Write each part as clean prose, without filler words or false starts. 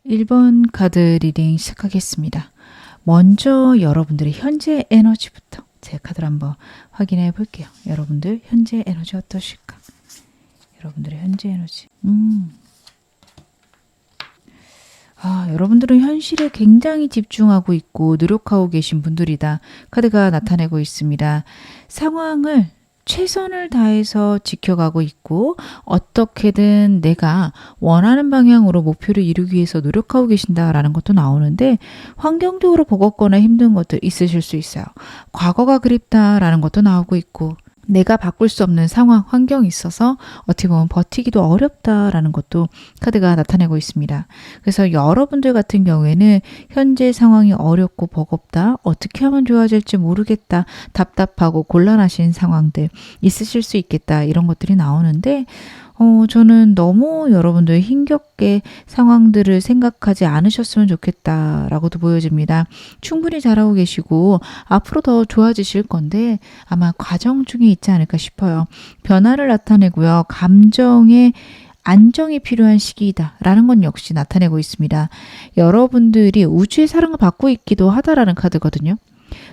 1번 카드 리딩 시작하겠습니다. 먼저 여러분들의 현재 에너지부터 제 카드를 한번 확인해 볼게요. 여러분들 현재 에너지 어떠실까? 여러분들의 현재 에너지. 여러분들은 현실에 굉장히 집중하고 있고 노력하고 계신 분들이다. 카드가 나타내고 있습니다. 상황을 최선을 다해서 지켜가고 있고 어떻게든 내가 원하는 방향으로 목표를 이루기 위해서 노력하고 계신다라는 것도 나오는데 환경적으로 버겁거나 힘든 것들 있으실 수 있어요. 과거가 그립다라는 것도 나오고 있고 내가 바꿀 수 없는 상황, 환경이 있어서 어떻게 보면 버티기도 어렵다라는 것도 카드가 나타내고 있습니다. 그래서 여러분들 같은 경우에는 현재 상황이 어렵고 버겁다, 어떻게 하면 좋아질지 모르겠다, 답답하고 곤란하신 상황들 있으실 수 있겠다 이런 것들이 나오는데 저는 너무 여러분들 힘겹게 상황들을 생각하지 않으셨으면 좋겠다라고도 보여집니다. 충분히 잘하고 계시고 앞으로 더 좋아지실 건데 아마 과정 중에 있지 않을까 싶어요. 변화를 나타내고요. 감정의 안정이 필요한 시기이다라는 건 역시 나타내고 있습니다. 여러분들이 우주의 사랑을 받고 있기도 하다라는 카드거든요.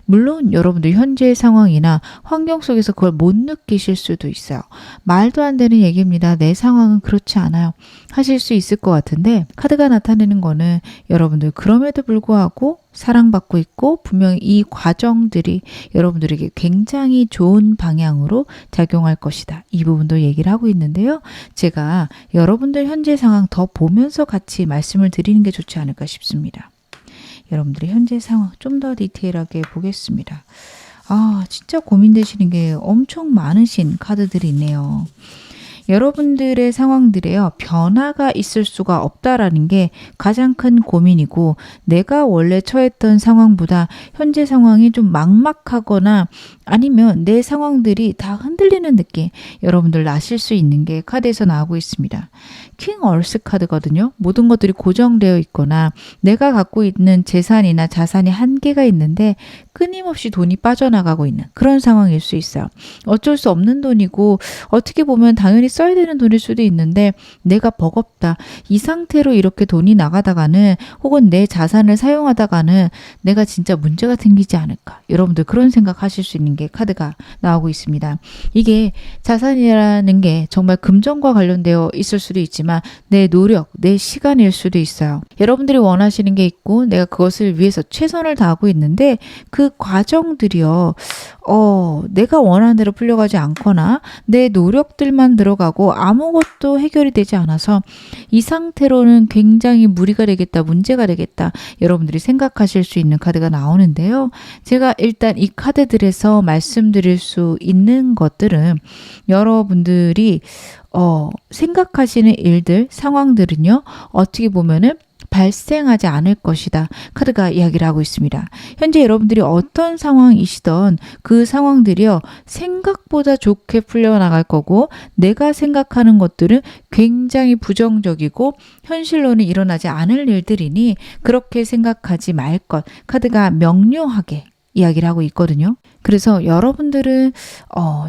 물론 여러분들 현재의 상황이나 환경 속에서 그걸 못 느끼실 수도 있어요. 말도 안 되는 얘기입니다. 내 상황은 그렇지 않아요. 하실 수 있을 것 같은데 카드가 나타내는 거는 여러분들 그럼에도 불구하고 사랑받고 있고 분명히 이 과정들이 여러분들에게 굉장히 좋은 방향으로 작용할 것이다. 이 부분도 얘기를 하고 있는데요. 제가 여러분들 현재 상황 더 보면서 같이 말씀을 드리는 게 좋지 않을까 싶습니다. 여러분들의 현재 상황 좀 더 디테일하게 보겠습니다. 진짜 고민되시는 게 엄청 많으신 카드들이 있네요. 여러분들의 상황들에요. 변화가 있을 수가 없다라는 게 가장 큰 고민이고 내가 원래 처했던 상황보다 현재 상황이 좀 막막하거나 아니면 내 상황들이 다 흔들리는 느낌 여러분들 나실 수 있는 게 카드에서 나오고 있습니다. 킹 얼스 카드거든요. 모든 것들이 고정되어 있거나 내가 갖고 있는 재산이나 자산이 한계가 있는데 끊임없이 돈이 빠져나가고 있는 그런 상황일 수 있어요. 어쩔 수 없는 돈이고 어떻게 보면 당연히 써야 되는 돈일 수도 있는데 내가 버겁다. 이 상태로 이렇게 돈이 나가다가는 혹은 내 자산을 사용하다가는 내가 진짜 문제가 생기지 않을까. 여러분들 그런 생각하실 수 있는 게 카드가 나오고 있습니다. 이게 자산이라는 게 정말 금전과 관련되어 있을 수도 있지만 내 노력, 내 시간일 수도 있어요. 여러분들이 원하시는 게 있고 내가 그것을 위해서 최선을 다하고 있는데 그 과정들이요. 내가 원하는 대로 풀려가지 않거나 내 노력들만 들어가고 아무것도 해결이 되지 않아서 이 상태로는 굉장히 무리가 되겠다, 문제가 되겠다 여러분들이 생각하실 수 있는 카드가 나오는데요. 제가 일단 이 카드들에서 말씀드릴 수 있는 것들은 여러분들이 생각하시는 일들, 상황들은요. 어떻게 보면은 발생하지 않을 것이다. 카드가 이야기를 하고 있습니다. 현재 여러분들이 어떤 상황이시던 그 상황들이요. 생각보다 좋게 풀려나갈 거고 내가 생각하는 것들은 굉장히 부정적이고 현실로는 일어나지 않을 일들이니 그렇게 생각하지 말 것. 카드가 명료하게 이야기를 하고 있거든요. 그래서 여러분들은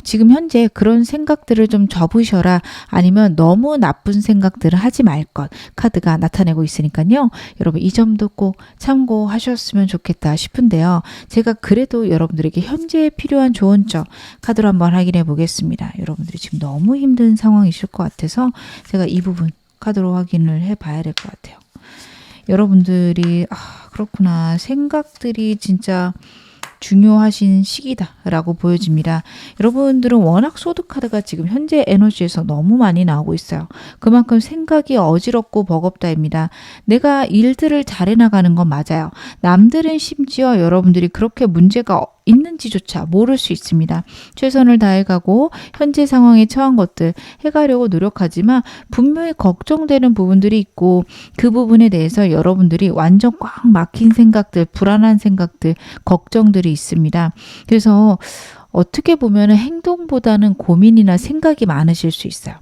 지금 현재 그런 생각들을 좀 접으셔라 아니면 너무 나쁜 생각들을 하지 말 것 카드가 나타내고 있으니까요. 여러분 이 점도 꼭 참고하셨으면 좋겠다 싶은데요. 제가 그래도 여러분들에게 현재 필요한 조언점 카드로 한번 확인해 보겠습니다. 여러분들이 지금 너무 힘든 상황이실 것 같아서 제가 이 부분 카드로 확인을 해 봐야 될 것 같아요. 여러분들이 그렇구나 생각들이 진짜 중요하신 시기다라고 보여집니다. 여러분들은 워낙 소드 카드가 지금 현재 에너지에서 너무 많이 나오고 있어요. 그만큼 생각이 어지럽고 버겁다입니다. 내가 일들을 잘해 나가는 건 맞아요. 남들은 심지어 여러분들이 그렇게 문제가 있는지조차 모를 수 있습니다. 최선을 다해가고 현재 상황에 처한 것들 해가려고 노력하지만 분명히 걱정되는 부분들이 있고 그 부분에 대해서 여러분들이 완전 꽉 막힌 생각들, 불안한 생각들, 걱정들이 있습니다. 그래서 어떻게 보면 행동보다는 고민이나 생각이 많으실 수 있어요.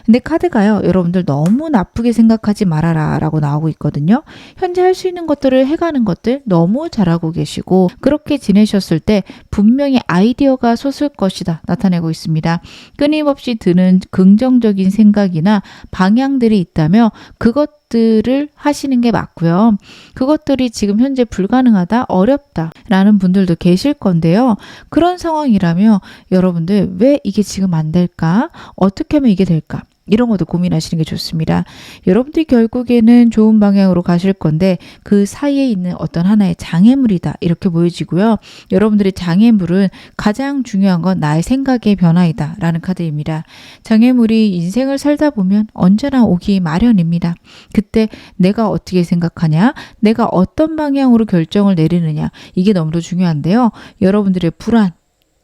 근데 카드가요. 여러분들 너무 나쁘게 생각하지 말아라 라고 나오고 있거든요. 현재 할 수 있는 것들을 해가는 것들 너무 잘하고 계시고 그렇게 지내셨을 때 분명히 아이디어가 솟을 것이다 나타내고 있습니다. 끊임없이 드는 긍정적인 생각이나 방향들이 있다면 그것 것들을 하시는 게 맞고요. 그것들이 지금 현재 불가능하다, 어렵다 라는 분들도 계실 건데요. 그런 상황이라면 여러분들 왜 이게 지금 안 될까? 어떻게 하면 이게 될까? 이런 것도 고민하시는 게 좋습니다. 여러분들이 결국에는 좋은 방향으로 가실 건데 그 사이에 있는 어떤 하나의 장애물이다 이렇게 보여지고요. 여러분들의 장애물은 가장 중요한 건 나의 생각의 변화이다 라는 카드입니다. 장애물이 인생을 살다 보면 언제나 오기 마련입니다. 그때 내가 어떻게 생각하냐, 내가 어떤 방향으로 결정을 내리느냐, 이게 너무도 중요한데요. 여러분들의 불안,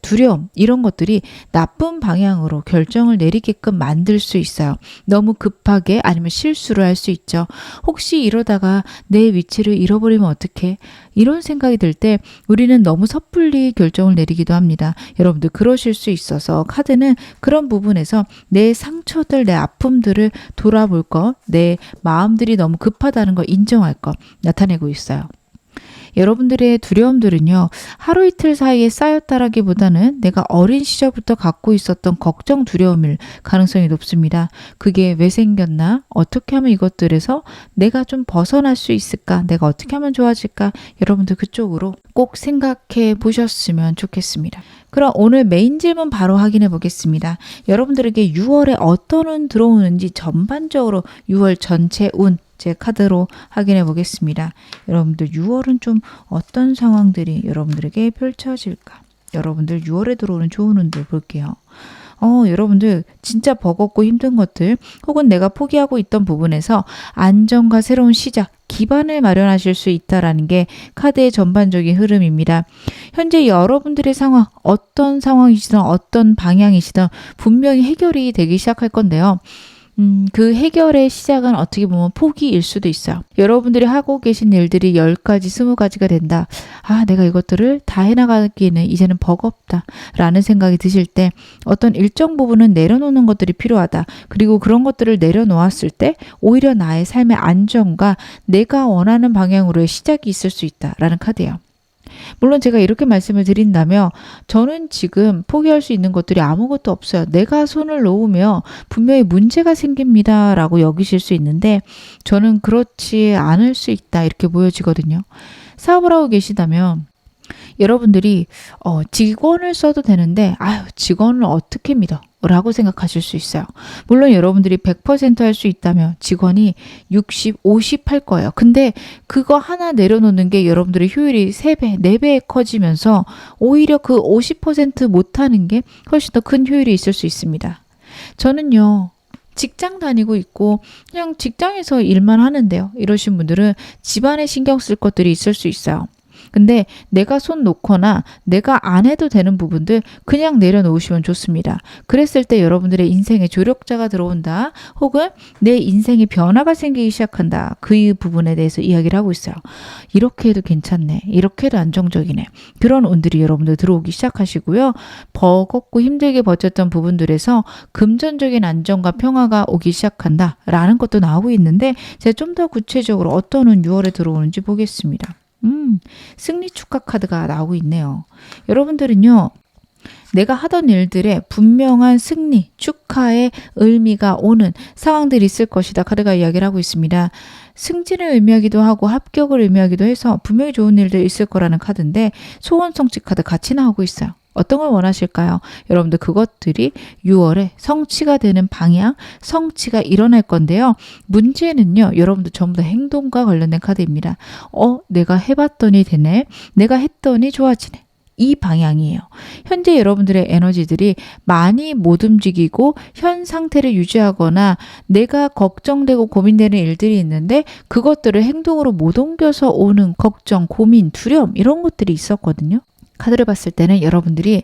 두려움 이런 것들이 나쁜 방향으로 결정을 내리게끔 만들 수 있어요. 너무 급하게 아니면 실수를 할 수 있죠. 혹시 이러다가 내 위치를 잃어버리면 어떡해? 이런 생각이 들 때 우리는 너무 섣불리 결정을 내리기도 합니다. 여러분들 그러실 수 있어서 카드는 그런 부분에서 내 상처들, 내 아픔들을 돌아볼 것, 내 마음들이 너무 급하다는 걸 인정할 것 나타내고 있어요. 여러분들의 두려움들은요, 하루 이틀 사이에 쌓였다라기보다는 내가 어린 시절부터 갖고 있었던 걱정, 두려움일 가능성이 높습니다. 그게 왜 생겼나? 어떻게 하면 이것들에서 내가 좀 벗어날 수 있을까? 내가 어떻게 하면 좋아질까? 여러분들 그쪽으로 꼭 생각해 보셨으면 좋겠습니다. 그럼 오늘 메인 질문 바로 확인해 보겠습니다. 여러분들에게 6월에 어떤 운 들어오는지 전반적으로 6월 전체 운 제 카드로 확인해 보겠습니다. 여러분들 6월은 좀 어떤 상황들이 여러분들에게 펼쳐질까? 여러분들 6월에 들어오는 좋은 운들 볼게요. 여러분들 진짜 버겁고 힘든 것들 혹은 내가 포기하고 있던 부분에서 안정과 새로운 시작, 기반을 마련하실 수 있다라는 게 카드의 전반적인 흐름입니다. 현재 여러분들의 상황, 어떤 상황이시든 어떤 방향이시든 분명히 해결이 되기 시작할 건데요. 그 해결의 시작은 어떻게 보면 포기일 수도 있어요. 여러분들이 하고 계신 일들이 10가지, 20가지가 된다. 아, 내가 이것들을 다 해나가기에는 이제는 버겁다 라는 생각이 드실 때 어떤 일정 부분은 내려놓는 것들이 필요하다. 그리고 그런 것들을 내려놓았을 때 오히려 나의 삶의 안정과 내가 원하는 방향으로의 시작이 있을 수 있다라는 카드예요. 물론 제가 이렇게 말씀을 드린다면 저는 지금 포기할 수 있는 것들이 아무것도 없어요. 내가 손을 놓으면 분명히 문제가 생깁니다 라고 여기실 수 있는데 저는 그렇지 않을 수 있다 이렇게 보여지거든요. 사업을 하고 계시다면 여러분들이 직원을 써도 되는데 아유 직원을 어떻게 믿어? 라고 생각하실 수 있어요. 물론 여러분들이 100% 할 수 있다면 직원이 60, 50 할 거예요. 근데 그거 하나 내려놓는 게 여러분들의 효율이 3배, 4배 커지면서 오히려 그 50% 못하는 게 훨씬 더 큰 효율이 있을 수 있습니다. 저는요. 직장 다니고 있고 그냥 직장에서 일만 하는데요. 이러신 분들은 집안에 신경 쓸 것들이 있을 수 있어요. 근데 내가 손 놓거나 내가 안 해도 되는 부분들 그냥 내려놓으시면 좋습니다. 그랬을 때 여러분들의 인생에 조력자가 들어온다. 혹은 내 인생에 변화가 생기기 시작한다. 그 부분에 대해서 이야기를 하고 있어요. 이렇게 해도 괜찮네. 이렇게 해도 안정적이네. 그런 운들이 여러분들 들어오기 시작하시고요. 버겁고 힘들게 버텼던 부분들에서 금전적인 안정과 평화가 오기 시작한다. 라는 것도 나오고 있는데 제가 좀 더 구체적으로 어떤 운 6월에 들어오는지 보겠습니다. 승리 축하 카드가 나오고 있네요. 여러분들은요. 내가 하던 일들에 분명한 승리, 축하의 의미가 오는 상황들이 있을 것이다. 카드가 이야기를 하고 있습니다. 승진을 의미하기도 하고 합격을 의미하기도 해서 분명히 좋은 일들이 있을 거라는 카드인데 소원 성취 카드 같이 나오고 있어요. 어떤 걸 원하실까요? 여러분들 그것들이 6월에 성취가 되는 방향, 성취가 일어날 건데요. 문제는요. 여러분들 전부 다 행동과 관련된 카드입니다. 내가 해봤더니 되네. 내가 했더니 좋아지네. 이 방향이에요. 현재 여러분들의 에너지들이 많이 못 움직이고 현 상태를 유지하거나 내가 걱정되고 고민되는 일들이 있는데 그것들을 행동으로 못 옮겨서 오는 걱정, 고민, 두려움 이런 것들이 있었거든요. 카드를 봤을 때는 여러분들이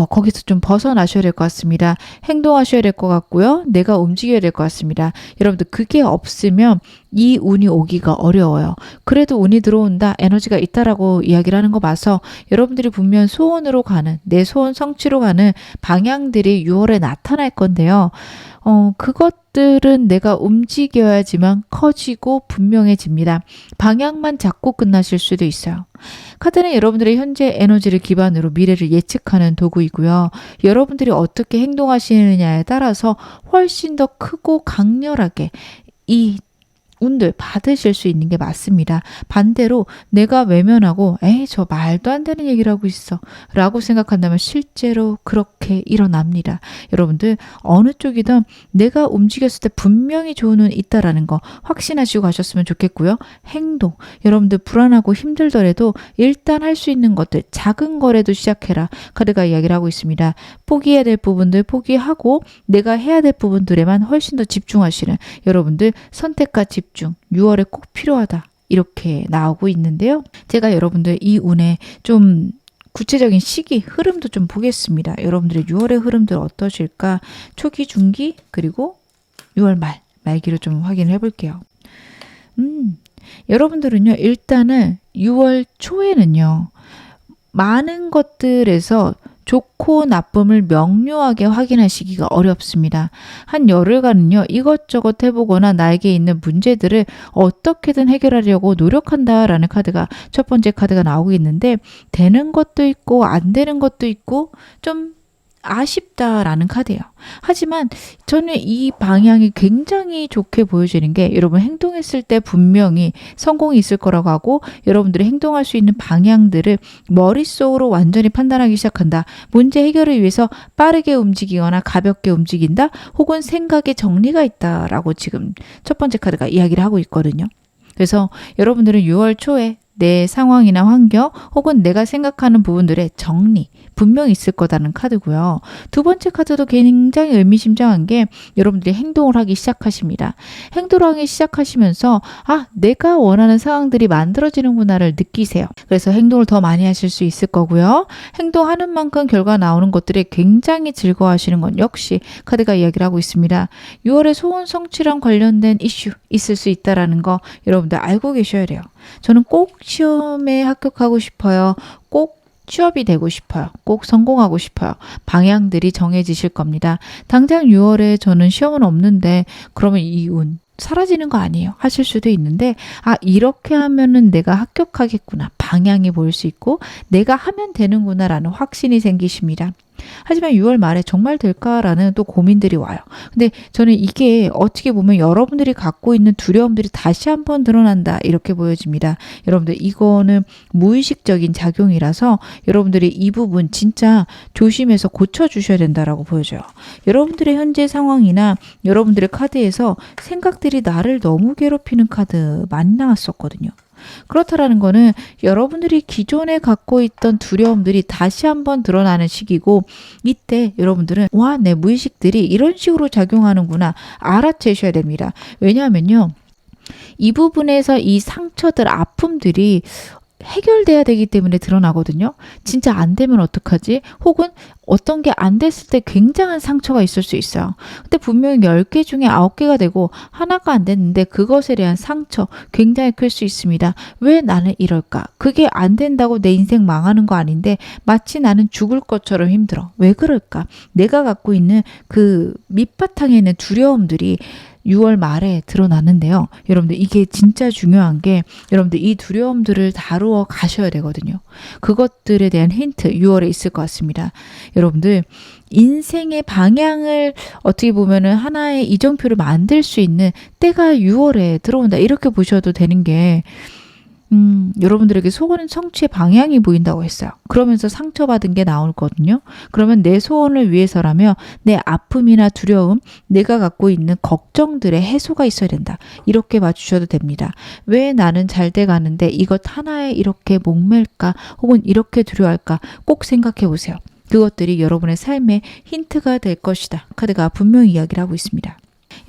거기서 좀 벗어나셔야 될 것 같습니다. 행동하셔야 될 것 같고요. 내가 움직여야 될 것 같습니다. 여러분들 그게 없으면 이 운이 오기가 어려워요. 그래도 운이 들어온다, 에너지가 있다라고 이야기를 하는 거 봐서 여러분들이 분명 소원으로 가는, 내 소원 성취로 가는 방향들이 6월에 나타날 건데요. 그것들은 내가 움직여야지만 커지고 분명해집니다. 방향만 잡고 끝나실 수도 있어요. 카드는 여러분들의 현재 에너지를 기반으로 미래를 예측하는 도구이고요. 여러분들이 어떻게 행동하시느냐에 따라서 훨씬 더 크고 강렬하게 이 운들 받으실 수 있는 게 맞습니다. 반대로 내가 외면하고 에이 저 말도 안 되는 얘기를 하고 있어 라고 생각한다면 실제로 그렇게 일어납니다. 여러분들 어느 쪽이든 내가 움직였을 때 분명히 좋은 운이 있다라는 거 확신하시고 가셨으면 좋겠고요. 행동, 여러분들 불안하고 힘들더라도 일단 할 수 있는 것들 작은 거라도 시작해라. 카드가 이야기를 하고 있습니다. 포기해야 될 부분들 포기하고 내가 해야 될 부분들에만 훨씬 더 집중하시는 여러분들 선택과 집중 6월에 꼭 필요하다 이렇게 나오고 있는데요. 제가 여러분들 이 운에 좀 구체적인 시기 흐름도 좀 보겠습니다. 여러분들의 6월의 흐름들 어떠실까? 초기, 중기 그리고 6월 말기로 좀 확인을 해볼게요. 여러분들은요 일단은 6월 초에는요 많은 것들에서 좋고 나쁨을 명료하게 확인하시기가 어렵습니다. 한 열흘간은요 이것저것 해보거나 나에게 있는 문제들을 어떻게든 해결하려고 노력한다라는 카드가 첫 번째 카드가 나오고 있는데 되는 것도 있고 안 되는 것도 있고 좀 아쉽다라는 카드예요. 하지만 저는 이 방향이 굉장히 좋게 보여지는 게 여러분 행동했을 때 분명히 성공이 있을 거라고 하고 여러분들이 행동할 수 있는 방향들을 머릿속으로 완전히 판단하기 시작한다. 문제 해결을 위해서 빠르게 움직이거나 가볍게 움직인다. 혹은 생각에 정리가 있다라고 지금 첫 번째 카드가 이야기를 하고 있거든요. 그래서 여러분들은 6월 초에 내 상황이나 환경 혹은 내가 생각하는 부분들의 정리 분명히 있을 거다는 카드고요. 두 번째 카드도 굉장히 의미심장한 게 여러분들이 행동을 하기 시작하십니다. 행동을 하기 시작하시면서 내가 원하는 상황들이 만들어지는구나를 느끼세요. 그래서 행동을 더 많이 하실 수 있을 거고요. 행동하는 만큼 결과 나오는 것들이 굉장히 즐거워하시는 건 역시 카드가 이야기를 하고 있습니다. 6월에 소원 성취랑 관련된 이슈 있을 수 있다는 거 여러분들 알고 계셔야 돼요. 저는 꼭 시험에 합격하고 싶어요. 꼭 취업이 되고 싶어요. 꼭 성공하고 싶어요. 방향들이 정해지실 겁니다. 당장 6월에 저는 시험은 없는데 그러면 이 운 사라지는 거 아니에요. 하실 수도 있는데 이렇게 하면은 내가 합격하겠구나. 방향이 보일 수 있고 내가 하면 되는구나 라는 확신이 생기십니다. 하지만 6월 말에 정말 될까라는 또 고민들이 와요. 근데 저는 이게 어떻게 보면 여러분들이 갖고 있는 두려움들이 다시 한번 드러난다 이렇게 보여집니다. 여러분들 이거는 무의식적인 작용이라서 여러분들이 이 부분 진짜 조심해서 고쳐주셔야 된다라고 보여져요. 여러분들의 현재 상황이나 여러분들의 카드에서 생각들이 나를 너무 괴롭히는 카드 많이 나왔었거든요. 그렇다라는 거는 여러분들이 기존에 갖고 있던 두려움들이 다시 한번 드러나는 시기고 이때 여러분들은 내 무의식들이 이런 식으로 작용하는구나 알아채셔야 됩니다. 왜냐하면요. 이 부분에서 이 상처들, 아픔들이 해결돼야 되기 때문에 드러나거든요. 진짜 안 되면 어떡하지? 혹은 어떤 게 안 됐을 때 굉장한 상처가 있을 수 있어요. 근데 분명히 10개 중에 9개가 되고 하나가 안 됐는데 그것에 대한 상처 굉장히 클 수 있습니다. 왜 나는 이럴까? 그게 안 된다고 내 인생 망하는 거 아닌데 마치 나는 죽을 것처럼 힘들어. 왜 그럴까? 내가 갖고 있는 그 밑바탕에 있는 두려움들이 6월 말에 드러나는데요. 여러분들 이게 진짜 중요한 게 여러분들 이 두려움들을 다루어 가셔야 되거든요. 그것들에 대한 힌트 6월에 있을 것 같습니다. 여러분들 인생의 방향을 어떻게 보면은 하나의 이정표를 만들 수 있는 때가 6월에 들어온다. 이렇게 보셔도 되는 게 여러분들에게 소원 성취의 방향이 보인다고 했어요. 그러면서 상처받은 게 나오거든요. 그러면 내 소원을 위해서라면 내 아픔이나 두려움, 내가 갖고 있는 걱정들의 해소가 있어야 된다. 이렇게 봐주셔도 됩니다. 왜 나는 잘 돼가는데 이것 하나에 이렇게 목맬까? 혹은 이렇게 두려워할까? 꼭 생각해 보세요. 그것들이 여러분의 삶의 힌트가 될 것이다. 카드가 분명히 이야기를 하고 있습니다.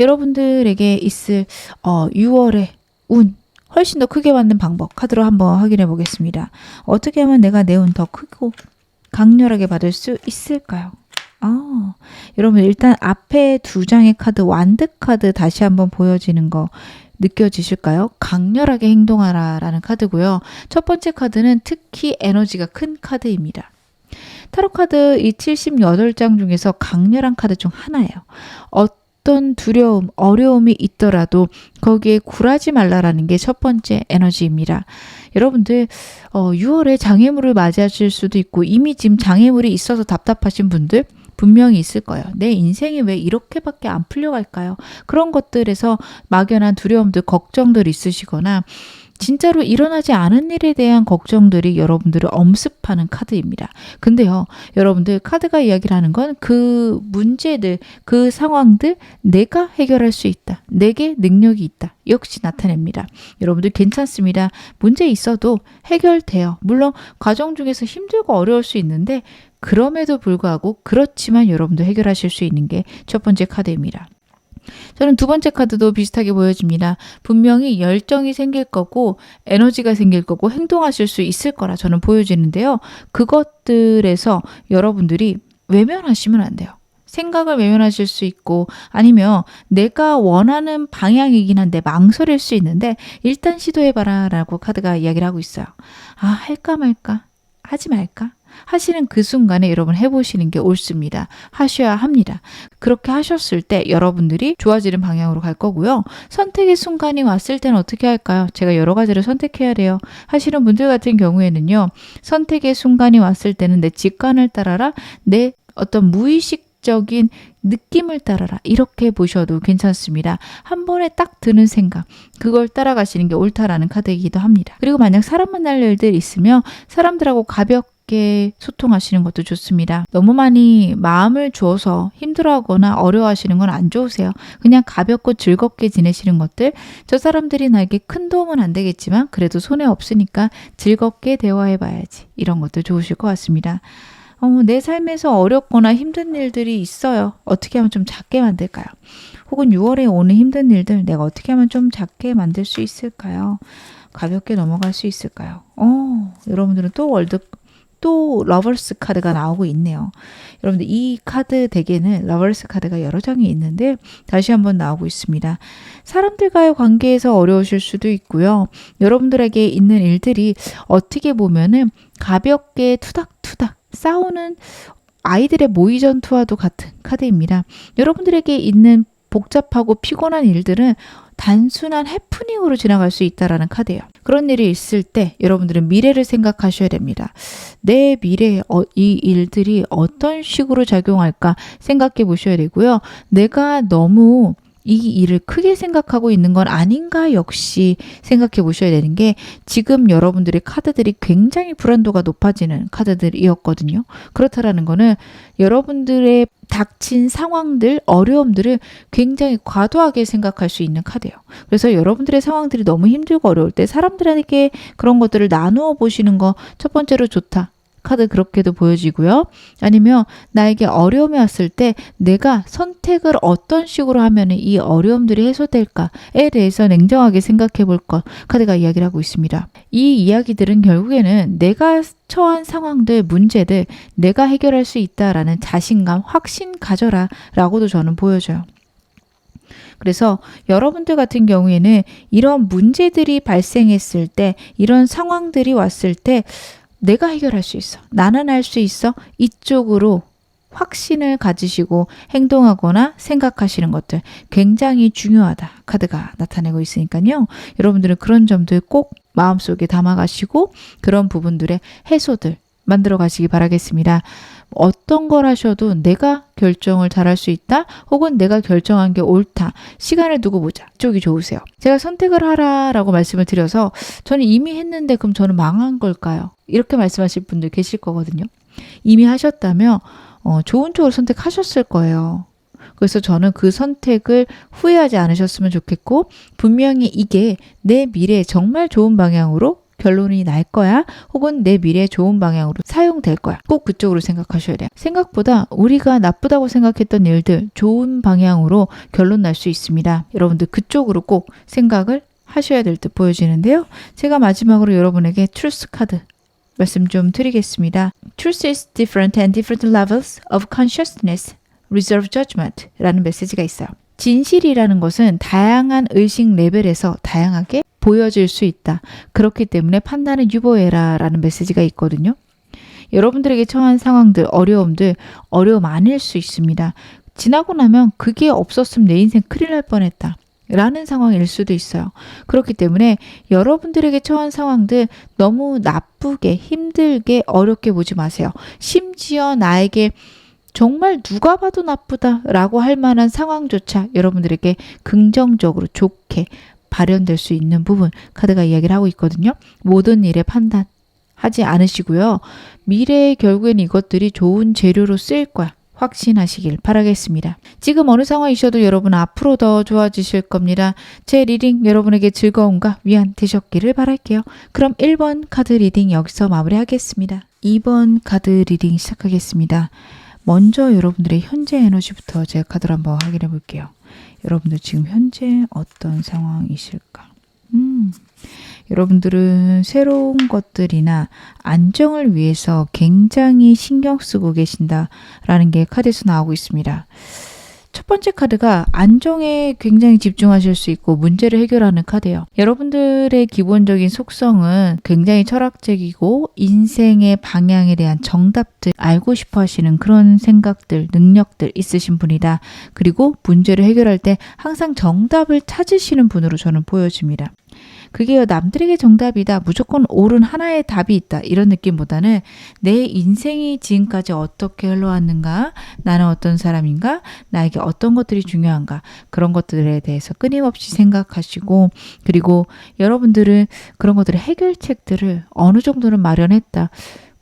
여러분들에게 있을 6월의 운 훨씬 더 크게 받는 방법 카드로 한번 확인해 보겠습니다. 어떻게 하면 내가 내 운 더 크고 강렬하게 받을 수 있을까요? 여러분 일단 앞에 두 장의 카드 완드 카드 다시 한번 보여지는 거 느껴지실까요? 강렬하게 행동하라 라는 카드고요. 첫 번째 카드는 특히 에너지가 큰 카드입니다. 타로 카드 이 78장 중에서 강렬한 카드 중 하나예요. 어떤 두려움, 어려움이 있더라도 거기에 굴하지 말라라는 게 첫 번째 에너지입니다. 여러분들 6월에 장애물을 맞이하실 수도 있고 이미 지금 장애물이 있어서 답답하신 분들 분명히 있을 거예요. 내 인생이 왜 이렇게밖에 안 풀려갈까요? 그런 것들에서 막연한 두려움들, 걱정들 있으시거나 진짜로 일어나지 않은 일에 대한 걱정들이 여러분들을 엄습하는 카드입니다. 근데요, 여러분들 카드가 이야기를 하는 건 그 문제들, 그 상황들 내가 해결할 수 있다. 내게 능력이 있다. 역시 나타냅니다. 여러분들 괜찮습니다. 문제 있어도 해결돼요. 물론 과정 중에서 힘들고 어려울 수 있는데 그럼에도 불구하고 그렇지만 여러분도 해결하실 수 있는 게 첫 번째 카드입니다. 저는 두 번째 카드도 비슷하게 보여집니다. 분명히 열정이 생길 거고 에너지가 생길 거고 행동하실 수 있을 거라 저는 보여지는데요. 그것들에서 여러분들이 외면하시면 안 돼요. 생각을 외면하실 수 있고 아니면 내가 원하는 방향이긴 한데 망설일 수 있는데 일단 시도해봐라 라고 카드가 이야기를 하고 있어요. 아, 할까 말까? 하지 말까? 하시는 그 순간에 여러분 해보시는 게 옳습니다. 하셔야 합니다. 그렇게 하셨을 때 여러분들이 좋아지는 방향으로 갈 거고요. 선택의 순간이 왔을 때는 어떻게 할까요? 제가 여러 가지를 선택해야 돼요. 하시는 분들 같은 경우에는요. 선택의 순간이 왔을 때는 내 직관을 따라라. 내 어떤 무의식적인 느낌을 따라라. 이렇게 보셔도 괜찮습니다. 한 번에 딱 드는 생각, 그걸 따라가시는 게 옳다라는 카드이기도 합니다. 그리고 만약 사람 만날 일들 있으면 사람들하고 가볍게 소통하시는 것도 좋습니다. 너무 많이 마음을 주어서 힘들어하거나 어려워하시는 건 안 좋으세요. 그냥 가볍고 즐겁게 지내시는 것들, 저 사람들이 나에게 큰 도움은 안 되겠지만 그래도 손해 없으니까 즐겁게 대화해봐야지. 이런 것도 좋으실 것 같습니다. 내 삶에서 어렵거나 힘든 일들이 있어요. 어떻게 하면 좀 작게 만들까요? 혹은 6월에 오는 힘든 일들 내가 어떻게 하면 좀 작게 만들 수 있을까요? 가볍게 넘어갈 수 있을까요? 여러분들은 또 러버스 카드가 나오고 있네요. 여러분들 이 카드 덱에는 러버스 카드가 여러 장이 있는데 다시 한번 나오고 있습니다. 사람들과의 관계에서 어려우실 수도 있고요. 여러분들에게 있는 일들이 어떻게 보면은 가볍게 투닥투닥 싸우는 아이들의 모의 전투와도 같은 카드입니다. 여러분들에게 있는 복잡하고 피곤한 일들은 단순한 해프닝으로 지나갈 수 있다라는 카드예요. 그런 일이 있을 때 여러분들은 미래를 생각하셔야 됩니다. 내 미래에 이 일들이 어떤 식으로 작용할까 생각해 보셔야 되고요. 내가 너무 이 일을 크게 생각하고 있는 건 아닌가 역시 생각해 보셔야 되는 게 지금 여러분들의 카드들이 굉장히 불안도가 높아지는 카드들이었거든요. 그렇다라는 거는 여러분들의 닥친 상황들, 어려움들을 굉장히 과도하게 생각할 수 있는 카드예요. 그래서 여러분들의 상황들이 너무 힘들고 어려울 때 사람들에게 그런 것들을 나누어 보시는 거 첫 번째로 좋다. 카드 그렇게도 보여지고요. 아니면 나에게 어려움이 왔을 때 내가 선택을 어떤 식으로 하면 이 어려움들이 해소될까에 대해서 냉정하게 생각해 볼 것 카드가 이야기를 하고 있습니다. 이 이야기들은 결국에는 내가 처한 상황들, 문제들 내가 해결할 수 있다라는 자신감, 확신 가져라 라고도 저는 보여줘요. 그래서 여러분들 같은 경우에는 이런 문제들이 발생했을 때, 이런 상황들이 왔을 때 내가 해결할 수 있어. 나는 할 수 있어. 이쪽으로 확신을 가지시고 행동하거나 생각하시는 것들 굉장히 중요하다. 카드가 나타내고 있으니까요. 여러분들은 그런 점들 꼭 마음속에 담아가시고 그런 부분들의 해소들 만들어 가시기 바라겠습니다. 어떤 걸 하셔도 내가 결정을 잘할 수 있다. 혹은 내가 결정한 게 옳다. 시간을 두고 보자. 이쪽이 좋으세요. 제가 선택을 하라라고 말씀을 드려서 저는 이미 했는데 그럼 저는 망한 걸까요? 이렇게 말씀하실 분들 계실 거거든요. 이미 하셨다면 좋은 쪽으로 선택하셨을 거예요. 그래서 저는 그 선택을 후회하지 않으셨으면 좋겠고 분명히 이게 내 미래에 정말 좋은 방향으로 결론이 날 거야. 혹은 내 미래에 좋은 방향으로 사용될 거야. 꼭 그쪽으로 생각하셔야 돼요. 생각보다 우리가 나쁘다고 생각했던 일들 좋은 방향으로 결론 날 수 있습니다. 여러분들 그쪽으로 꼭 생각을 하셔야 될 듯 보여지는데요. 제가 마지막으로 여러분에게 트루스 카드 말씀 좀 드리겠습니다. Truth is different and different levels of consciousness. Reserve judgment 라는 메시지가 있어요. 진실이라는 것은 다양한 의식 레벨에서 다양하게 보여질 수 있다. 그렇기 때문에 판단을 유보해라 라는 메시지가 있거든요. 여러분들에게 처한 상황들, 어려움들, 어려움 아닐 수 있습니다. 지나고 나면 그게 없었으면 내 인생 큰일 날 뻔했다. 라는 상황일 수도 있어요. 그렇기 때문에 여러분들에게 처한 상황들 너무 나쁘게, 힘들게, 어렵게 보지 마세요. 심지어 나에게 정말 누가 봐도 나쁘다라고 할 만한 상황조차 여러분들에게 긍정적으로 좋게 발현될 수 있는 부분 카드가 이야기를 하고 있거든요. 모든 일에 판단하지 않으시고요. 미래에 결국엔 이것들이 좋은 재료로 쓰일 거야. 확신하시길 바라겠습니다. 지금 어느 상황이셔도 여러분 앞으로 더 좋아지실 겁니다. 제 리딩 여러분에게 즐거움과 위안 되셨기를 바랄게요. 그럼 1번 카드 리딩 여기서 마무리하겠습니다. 2번 카드 리딩 시작하겠습니다. 먼저 여러분들의 현재 에너지부터 제가 카드를 한번 확인해 볼게요. 여러분들 지금 현재 어떤 상황이실까? 여러분들은 새로운 것들이나 안정을 위해서 굉장히 신경 쓰고 계신다라는 게 카드에서 나오고 있습니다. 첫 번째 카드가 안정에 굉장히 집중하실 수 있고 문제를 해결하는 카드예요. 여러분들의 기본적인 속성은 굉장히 철학적이고 인생의 방향에 대한 정답들 알고 싶어 하시는 그런 생각들, 능력들 있으신 분이다. 그리고 문제를 해결할 때 항상 정답을 찾으시는 분으로 저는 보여집니다. 그게 남들에게 정답이다. 무조건 옳은 하나의 답이 있다. 이런 느낌보다는 내 인생이 지금까지 어떻게 흘러왔는가? 나는 어떤 사람인가? 나에게 어떤 것들이 중요한가? 그런 것들에 대해서 끊임없이 생각하시고 그리고 여러분들은 그런 것들의 해결책들을 어느 정도는 마련했다.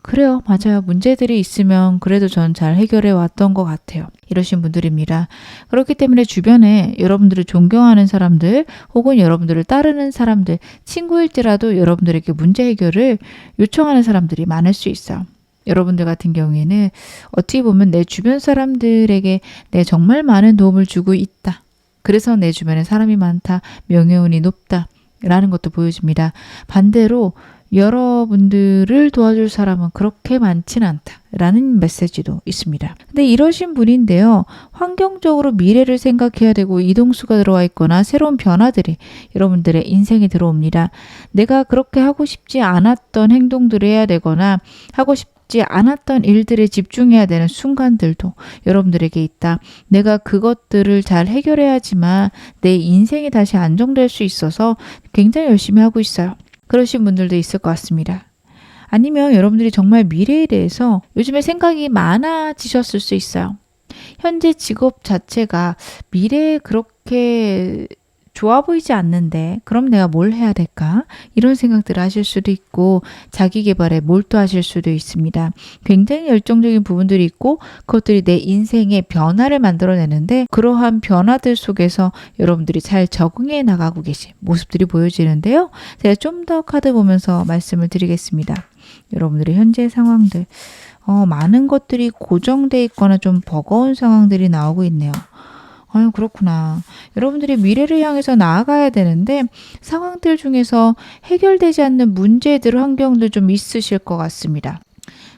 그래요. 맞아요. 문제들이 있으면 그래도 전 잘 해결해 왔던 것 같아요. 이러신 분들입니다. 그렇기 때문에 주변에 여러분들을 존경하는 사람들 혹은 여러분들을 따르는 사람들, 친구일지라도 여러분들에게 문제 해결을 요청하는 사람들이 많을 수 있어요. 여러분들 같은 경우에는 어떻게 보면 내 주변 사람들에게 내 정말 많은 도움을 주고 있다. 그래서 내 주변에 사람이 많다. 명예운이 높다. 라는 것도 보여집니다. 반대로 여러분들을 도와줄 사람은 그렇게 많지는 않다라는 메시지도 있습니다. 근데 이러신 분인데요. 환경적으로 미래를 생각해야 되고 이동수가 들어와 있거나 새로운 변화들이 여러분들의 인생에 들어옵니다. 내가 그렇게 하고 싶지 않았던 행동들을 해야 되거나 하고 싶지 않았던 일들에 집중해야 되는 순간들도 여러분들에게 있다. 내가 그것들을 잘 해결해야지만 내 인생이 다시 안정될 수 있어서 굉장히 열심히 하고 있어요. 그러신 분들도 있을 것 같습니다. 아니면 여러분들이 정말 미래에 대해서 요즘에 생각이 많아지셨을 수 있어요. 현재 직업 자체가 미래에 그렇게 좋아 보이지 않는데 그럼 내가 뭘 해야 될까? 이런 생각들을 하실 수도 있고 자기 개발에 몰두하실 수도 있습니다. 굉장히 열정적인 부분들이 있고 그것들이 내 인생의 변화를 만들어내는데 그러한 변화들 속에서 여러분들이 잘 적응해 나가고 계신 모습들이 보여지는데요. 제가 좀 더 카드 보면서 말씀을 드리겠습니다. 여러분들의 현재 상황들 많은 것들이 고정돼 있거나 좀 버거운 상황들이 나오고 있네요. 아유, 그렇구나. 여러분들이 미래를 향해서 나아가야 되는데 상황들 중에서 해결되지 않는 문제들, 환경들 좀 있으실 것 같습니다.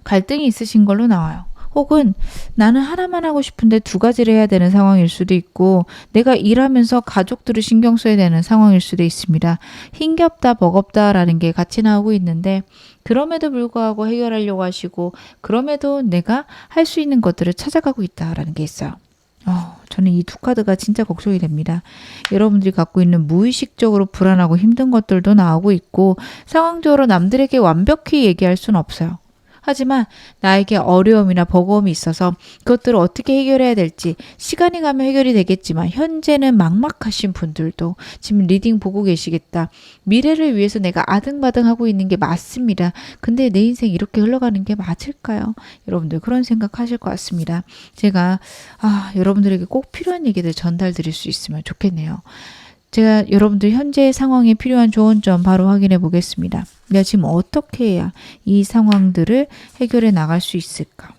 갈등이 있으신 걸로 나와요. 혹은 나는 하나만 하고 싶은데 두 가지를 해야 되는 상황일 수도 있고 내가 일하면서 가족들을 신경 써야 되는 상황일 수도 있습니다. 힘겹다, 버겁다라는 게 같이 나오고 있는데 그럼에도 불구하고 해결하려고 하시고 그럼에도 내가 할 수 있는 것들을 찾아가고 있다라는 게 있어요. 저는 이 두 카드가 진짜 걱정이 됩니다. 여러분들이 갖고 있는 무의식적으로 불안하고 힘든 것들도 나오고 있고 상황적으로 남들에게 완벽히 얘기할 수는 없어요. 하지만 나에게 어려움이나 버거움이 있어서 그것들을 어떻게 해결해야 될지 시간이 가면 해결이 되겠지만 현재는 막막하신 분들도 지금 리딩 보고 계시겠다. 미래를 위해서 내가 아등바등하고 있는 게 맞습니다. 근데 내 인생 이렇게 흘러가는 게 맞을까요? 여러분들 그런 생각하실 것 같습니다. 제가 여러분들에게 꼭 필요한 얘기들 전달 드릴 수 있으면 좋겠네요. 제가 여러분들 현재 상황에 필요한 조언 점 바로 확인해 보겠습니다. 내가 지금 어떻게 해야 이 상황들을 해결해 나갈 수 있을까?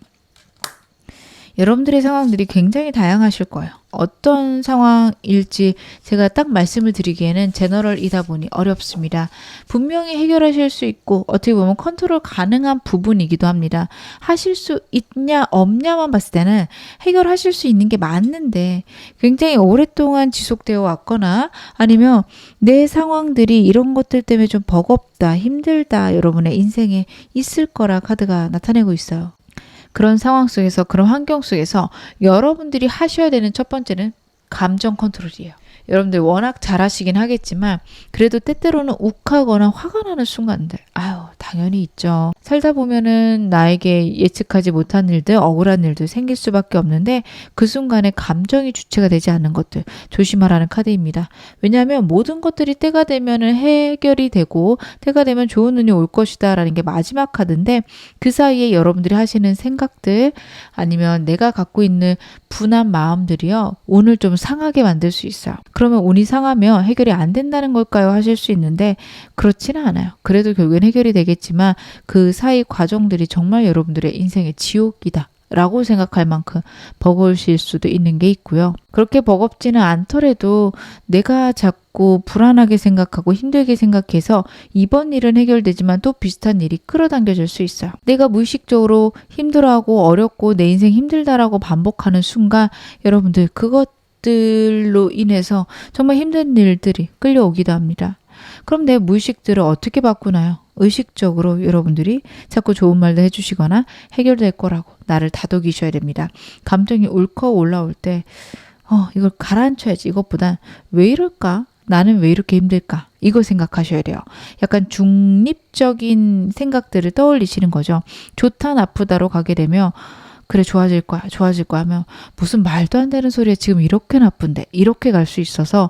여러분들의 상황들이 굉장히 다양하실 거예요. 어떤 상황일지 제가 딱 말씀을 드리기에는 제너럴이다 보니 어렵습니다. 분명히 해결하실 수 있고 어떻게 보면 컨트롤 가능한 부분이기도 합니다. 하실 수 있냐 없냐만 봤을 때는 해결하실 수 있는 게 맞는데 굉장히 오랫동안 지속되어 왔거나 아니면 내 상황들이 이런 것들 때문에 좀 버겁다, 힘들다 여러분의 인생에 있을 거라 카드가 나타내고 있어요. 그런 상황 속에서 그런 환경 속에서 여러분들이 하셔야 되는 첫 번째는 감정 컨트롤이에요. 여러분들 워낙 잘하시긴 하겠지만 그래도 때때로는 욱하거나 화가 나는 순간들 당연히 있죠. 살다 보면은 나에게 예측하지 못한 일들, 억울한 일들 생길 수밖에 없는데 그 순간에 감정이 주체가 되지 않는 것들 조심하라는 카드입니다. 왜냐하면 모든 것들이 때가 되면은 해결이 되고 때가 되면 좋은 운이 올 것이다 라는 게 마지막 카드인데 그 사이에 여러분들이 하시는 생각들 아니면 내가 갖고 있는 분한 마음들이요 운을 좀 상하게 만들 수 있어요. 그러면 운이 상하면 해결이 안 된다는 걸까요? 하실 수 있는데 그렇지는 않아요. 그래도 결국엔 해결이 되겠지만 그 사이 과정들이 정말 여러분들의 인생의 지옥이다 라고 생각할 만큼 버거우실 수도 있는 게 있고요. 그렇게 버겁지는 않더라도 내가 자꾸 불안하게 생각하고 힘들게 생각해서 이번 일은 해결되지만 또 비슷한 일이 끌어당겨질 수 있어요. 내가 무의식적으로 힘들어하고 어렵고 내 인생 힘들다라고 반복하는 순간 여러분들 그것들로 인해서 정말 힘든 일들이 끌려오기도 합니다. 그럼 내 무의식들을 어떻게 바꾸나요? 의식적으로 여러분들이 자꾸 좋은 말도 해주시거나 해결될 거라고 나를 다독이셔야 됩니다. 감정이 울컥 올라올 때 이걸 가라앉혀야지. 이것보단 왜 이럴까? 나는 왜 이렇게 힘들까? 이거 생각하셔야 돼요. 약간 중립적인 생각들을 떠올리시는 거죠. 좋다 나쁘다로 가게 되면 그래 좋아질 거야 하면 무슨 말도 안 되는 소리야 지금 이렇게 나쁜데 이렇게 갈 수 있어서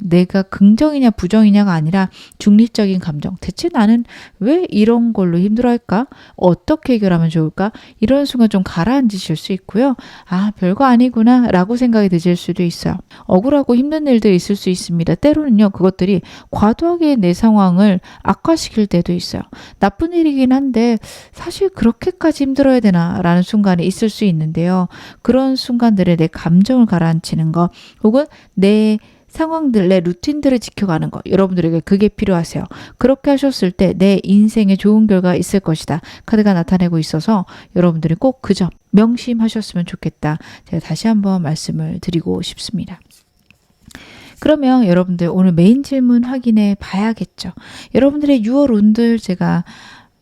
내가 긍정이냐 부정이냐가 아니라 중립적인 감정 대체 나는 왜 이런 걸로 힘들어할까? 어떻게 해결하면 좋을까? 이런 순간 좀 가라앉으실 수 있고요. 별거 아니구나 라고 생각이 드실 수도 있어요. 억울하고 힘든 일들이 있을 수 있습니다. 때로는요 그것들이 과도하게 내 상황을 악화시킬 때도 있어요. 나쁜 일이긴 한데 사실 그렇게까지 힘들어야 되나 라는 순간에 있을 수 있는데요. 그런 순간들에 내 감정을 가라앉히는 거 혹은 내 상황들, 내 루틴들을 지켜가는 거 여러분들에게 그게 필요하세요. 그렇게 하셨을 때 내 인생에 좋은 결과가 있을 것이다. 카드가 나타내고 있어서 여러분들이 꼭 그 점 명심하셨으면 좋겠다. 제가 다시 한번 말씀을 드리고 싶습니다. 그러면 여러분들 오늘 메인 질문 확인해 봐야겠죠. 여러분들의 6월 운들 제가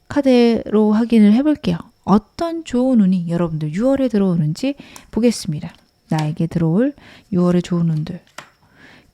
카드로 확인을 해볼게요. 어떤 좋은 운이 여러분들 6월에 들어오는지 보겠습니다. 나에게 들어올 6월의 좋은 운들.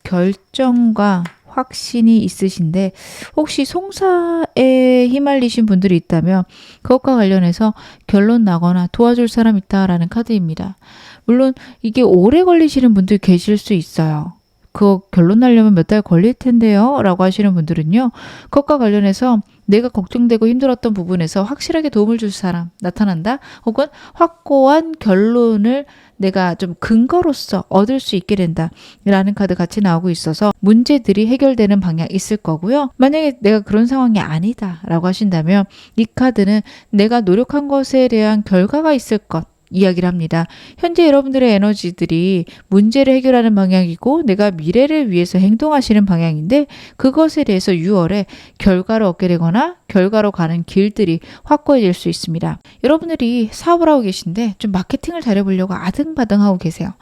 결정과 확신이 있으신데 혹시 송사에 휘말리신 분들이 있다면 그것과 관련해서 결론 나거나 도와줄 사람 있다라는 카드입니다. 물론 이게 오래 걸리시는 분들 계실 수 있어요. 그거 결론 나려면 몇 달 걸릴 텐데요 라고 하시는 분들은요. 그것과 관련해서 내가 걱정되고 힘들었던 부분에서 확실하게 도움을 줄 사람 나타난다. 혹은 확고한 결론을 내가 좀 근거로서 얻을 수 있게 된다 라는 카드 같이 나오고 있어서 문제들이 해결되는 방향이 있을 거고요. 만약에 내가 그런 상황이 아니다 라고 하신다면 이 카드는 내가 노력한 것에 대한 결과가 있을 것 이야기를 합니다. 현재 여러분들의 에너지들이 문제를 해결하는 방향이고 내가 미래를 위해서 행동하시는 방향인데 그것에 대해서 6월에 결과를 얻게 되거나 결과로 가는 길들이 확고해질 수 있습니다. 여러분들이 사업을 하고 계신데 좀 마케팅을 잘해보려고 아등바등하고 계세요.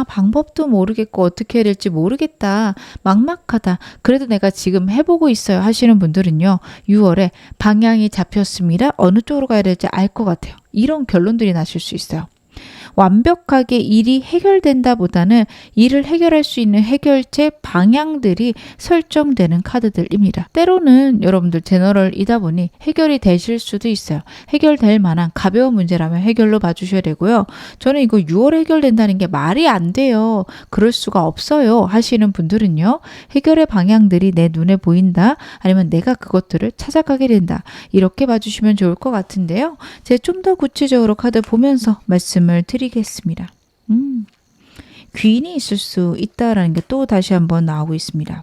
방법도 모르겠고 어떻게 해야 될지 모르겠다. 막막하다. 그래도 내가 지금 해보고 있어요 하시는 분들은요. 6월에 방향이 잡혔습니다. 어느 쪽으로 가야 될지 알 것 같아요. 이런 결론들이 나실 수 있어요. 완벽하게 일이 해결된다 보다는 일을 해결할 수 있는 해결책 방향들이 설정되는 카드들입니다. 때로는 여러분들 제너럴이다 보니 해결이 되실 수도 있어요. 해결될 만한 가벼운 문제라면 해결로 봐주셔야 되고요. 저는 이거 6월에 해결된다는 게 말이 안 돼요. 그럴 수가 없어요 하시는 분들은요. 해결의 방향들이 내 눈에 보인다. 아니면 내가 그것들을 찾아가게 된다. 이렇게 봐주시면 좋을 것 같은데요. 제가 좀 더 구체적으로 카드 보면서 말씀을 드리겠습니다. 귀인이 있을 수 있다라는 게 또 다시 한번 나오고 있습니다.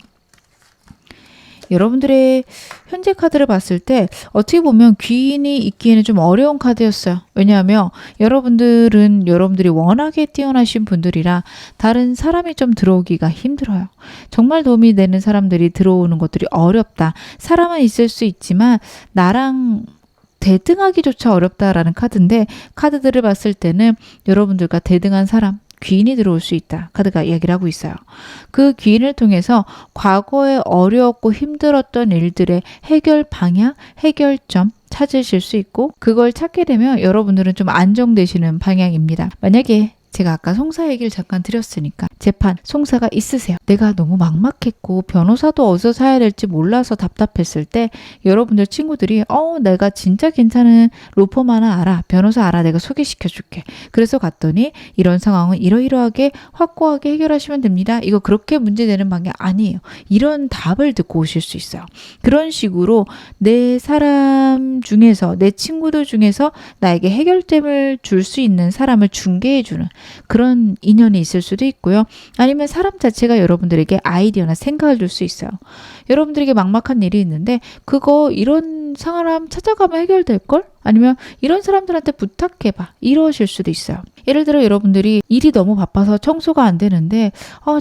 여러분들의 현재 카드를 봤을 때 어떻게 보면 귀인이 있기에는 좀 어려운 카드였어요. 왜냐하면 여러분들이 워낙에 뛰어나신 분들이라 다른 사람이 좀 들어오기가 힘들어요. 정말 도움이 되는 사람들이 들어오는 것들이 어렵다. 사람은 있을 수 있지만 나랑 대등하기조차 어렵다라는 카드인데 카드들을 봤을 때는 여러분들과 대등한 사람 귀인이 들어올 수 있다. 카드가 이야기를 하고 있어요. 그 귀인을 통해서 과거에 어려웠고 힘들었던 일들의 해결 방향, 해결점 찾으실 수 있고 그걸 찾게 되면 여러분들은 좀 안정되시는 방향입니다. 만약에 제가 아까 송사 얘기를 잠깐 드렸으니까 재판 송사가 있으세요. 내가 너무 막막했고 변호사도 어디서 사야 될지 몰라서 답답했을 때 여러분들 친구들이 내가 진짜 괜찮은 로펌 하나 알아. 변호사 알아. 내가 소개시켜 줄게. 그래서 갔더니 이런 상황은 이러이러하게 확고하게 해결하시면 됩니다. 이거 그렇게 문제되는 방향 아니에요. 이런 답을 듣고 오실 수 있어요. 그런 식으로 내 사람 중에서 내 친구들 중에서 나에게 해결점을 줄 수 있는 사람을 중개해주는 그런 인연이 있을 수도 있고요. 아니면 사람 자체가 여러분들에게 아이디어나 생각을 줄 수 있어요. 여러분들에게 막막한 일이 있는데 그거 이런 사람 찾아가면 해결될걸? 아니면 이런 사람들한테 부탁해봐. 이러실 수도 있어요. 예를 들어 여러분들이 일이 너무 바빠서 청소가 안 되는데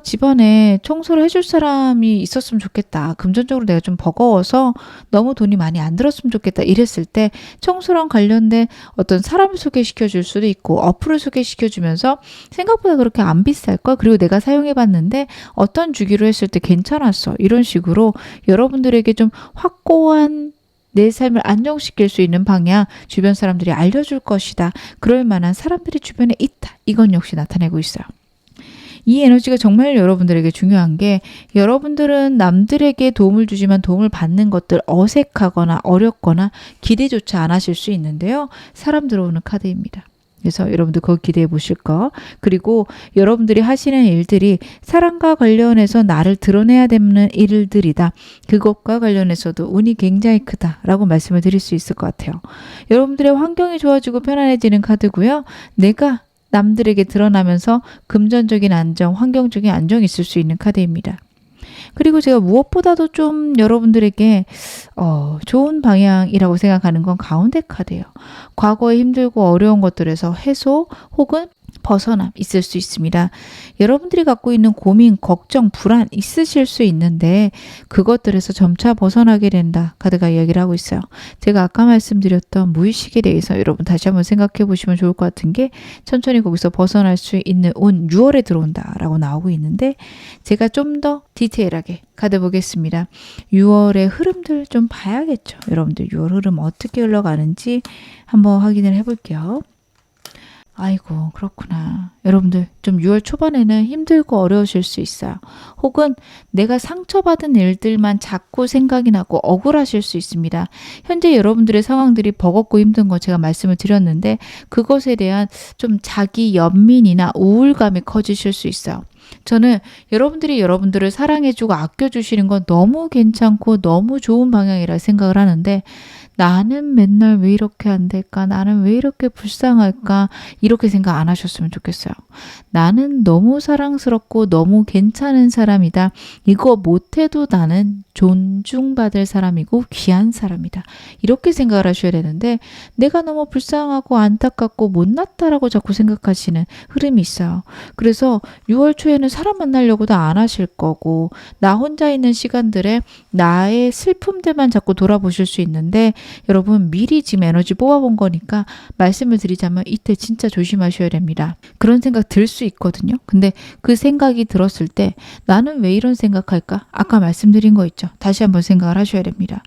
집안에 청소를 해줄 사람이 있었으면 좋겠다. 금전적으로 내가 좀 버거워서 너무 돈이 많이 안 들었으면 좋겠다. 이랬을 때 청소랑 관련된 어떤 사람을 소개시켜 줄 수도 있고 어플을 소개시켜 주면서 생각보다 그렇게 안 비쌀걸? 그리고 내가 사용해 봤는데 어떤 주기로 했을 때 괜찮았어. 이런 식으로 여러분들에게 좀 확고한 내 삶을 안정시킬 수 있는 방향 주변 사람들이 알려줄 것이다. 그럴 만한 사람들이 주변에 있다. 이건 역시 나타내고 있어요. 이 에너지가 정말 여러분들에게 중요한 게 여러분들은 남들에게 도움을 주지만 도움을 받는 것들 어색하거나 어렵거나 기대조차 안 하실 수 있는데요. 사람 들어오는 카드입니다. 그래서 여러분들 그거 기대해 보실 거. 그리고 여러분들이 하시는 일들이 사랑과 관련해서 나를 드러내야 되는 일들이다. 그것과 관련해서도 운이 굉장히 크다라고 말씀을 드릴 수 있을 것 같아요. 여러분들의 환경이 좋아지고 편안해지는 카드고요. 내가 남들에게 드러나면서 금전적인 안정, 환경적인 안정이 있을 수 있는 카드입니다. 그리고 제가 무엇보다도 좀 여러분들에게 좋은 방향이라고 생각하는 건 가운데 카드예요. 과거에 힘들고 어려운 것들에서 해소 혹은 벗어남 있을 수 있습니다. 여러분들이 갖고 있는 고민, 걱정, 불안 있으실 수 있는데 그것들에서 점차 벗어나게 된다. 카드가 이야기를 하고 있어요. 제가 아까 말씀드렸던 무의식에 대해서 여러분 다시 한번 생각해 보시면 좋을 것 같은 게 천천히 거기서 벗어날 수 있는 운 6월에 들어온다 라고 나오고 있는데 제가 좀 더 디테일하게 카드 보겠습니다. 6월의 흐름들 좀 봐야겠죠. 여러분들 6월 흐름 어떻게 흘러가는지 한번 확인을 해볼게요. 아이고 그렇구나. 여러분들 좀 6월 초반에는 힘들고 어려우실 수 있어요. 혹은 내가 상처받은 일들만 자꾸 생각이 나고 억울하실 수 있습니다. 현재 여러분들의 상황들이 버겁고 힘든 거 제가 말씀을 드렸는데 그것에 대한 좀 자기 연민이나 우울감이 커지실 수 있어요. 저는 여러분들이 여러분들을 사랑해주고 아껴주시는 건 너무 괜찮고 너무 좋은 방향이라 생각을 하는데 나는 맨날 왜 이렇게 안 될까? 나는 왜 이렇게 불쌍할까? 이렇게 생각 안 하셨으면 좋겠어요. 나는 너무 사랑스럽고 너무 괜찮은 사람이다. 이거 못해도 나는 존중받을 사람이고 귀한 사람이다. 이렇게 생각을 하셔야 되는데 내가 너무 불쌍하고 안타깝고 못났다라고 자꾸 생각하시는 흐름이 있어요. 그래서 6월 초에는 사람 만나려고도 안 하실 거고 나 혼자 있는 시간들에 나의 슬픔들만 자꾸 돌아보실 수 있는데 여러분 미리 지금 에너지 뽑아본 거니까 말씀을 드리자면 이때 진짜 조심하셔야 됩니다. 그런 생각 들 수 있거든요. 근데 그 생각이 들었을 때 나는 왜 이런 생각할까? 아까 말씀드린 거 있죠. 다시 한번 생각을 하셔야 됩니다.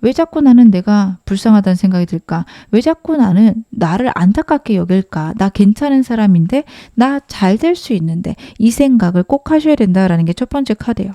왜 자꾸 나는 내가 불쌍하다는 생각이 들까? 왜 자꾸 나는 나를 안타깝게 여길까? 나 괜찮은 사람인데 나 잘 될 수 있는데 이 생각을 꼭 하셔야 된다라는 게 첫 번째 카드예요.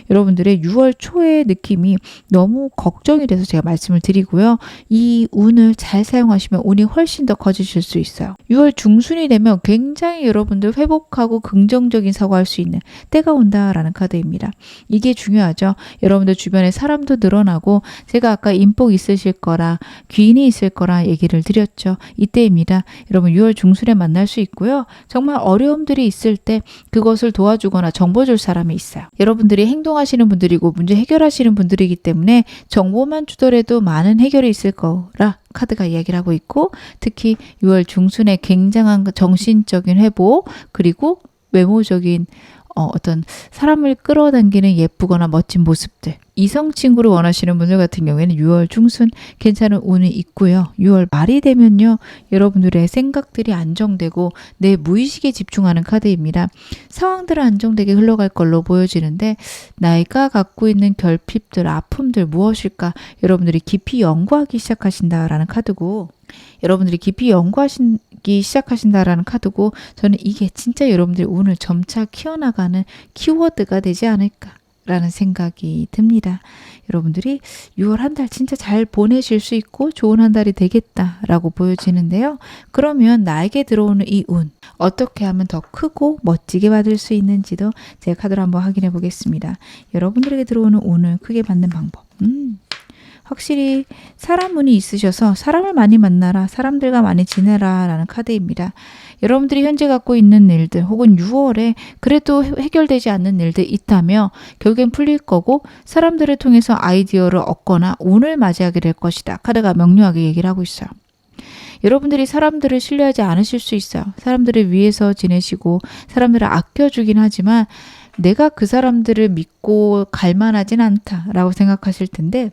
여러분들의 6월 초의 느낌이 너무 걱정이 돼서 제가 말씀을 드리고요. 이 운을 잘 사용하시면 운이 훨씬 더 커지실 수 있어요. 6월 중순이 되면 굉장히 여러분들 회복하고 긍정적인 사고할 수 있는 때가 온다라는 카드입니다. 이게 중요하죠. 여러분들 주변에 사람도 늘어나고 제가 아까 인복 있으실 거라 귀인이 있을 거라 얘기를 드렸죠. 이때입니다. 여러분 6월 중순에 만날 수 있고요. 정말 어려움들이 있을 때 그것을 도와주거나 정보 줄 사람이 있어요. 여러분들이 행동하시는 분들이고 문제 해결하시는 분들이기 때문에 정보만 주더라도 많은 해결이 있을 거라 카드가 이야기를 하고 있고 특히 6월 중순에 굉장한 정신적인 회복 그리고 외모적인 어떤 사람을 끌어당기는 예쁘거나 멋진 모습들 이성 친구를 원하시는 분들 같은 경우에는 6월 중순 괜찮은 운이 있고요. 6월 말이 되면요. 여러분들의 생각들이 안정되고 내 무의식에 집중하는 카드입니다. 상황들은 안정되게 흘러갈 걸로 보여지는데 나이가 갖고 있는 결핍들, 아픔들 무엇일까 여러분들이 깊이 연구하기 시작하신다라는 카드고 여러분들이 깊이 받기 시작하신다라는 카드고 저는 이게 진짜 여러분들의 운을 점차 키워나가는 키워드가 되지 않을까라는 생각이 듭니다. 여러분들이 6월 한 달 진짜 잘 보내실 수 있고 좋은 한 달이 되겠다라고 보여지는데요. 그러면 나에게 들어오는 이 운 어떻게 하면 더 크고 멋지게 받을 수 있는지도 제가 카드로 한번 확인해 보겠습니다. 여러분들에게 들어오는 운을 크게 받는 방법. 확실히 사람 운이 있으셔서 사람을 많이 만나라, 사람들과 많이 지내라 라는 카드입니다. 여러분들이 현재 갖고 있는 일들 혹은 6월에 그래도 해결되지 않는 일들 있다며 결국엔 풀릴 거고 사람들을 통해서 아이디어를 얻거나 운을 맞이하게 될 것이다. 카드가 명료하게 얘기를 하고 있어요. 여러분들이 사람들을 신뢰하지 않으실 수 있어요. 사람들을 위해서 지내시고 사람들을 아껴주긴 하지만 내가 그 사람들을 믿고 갈 만하진 않다라고 생각하실 텐데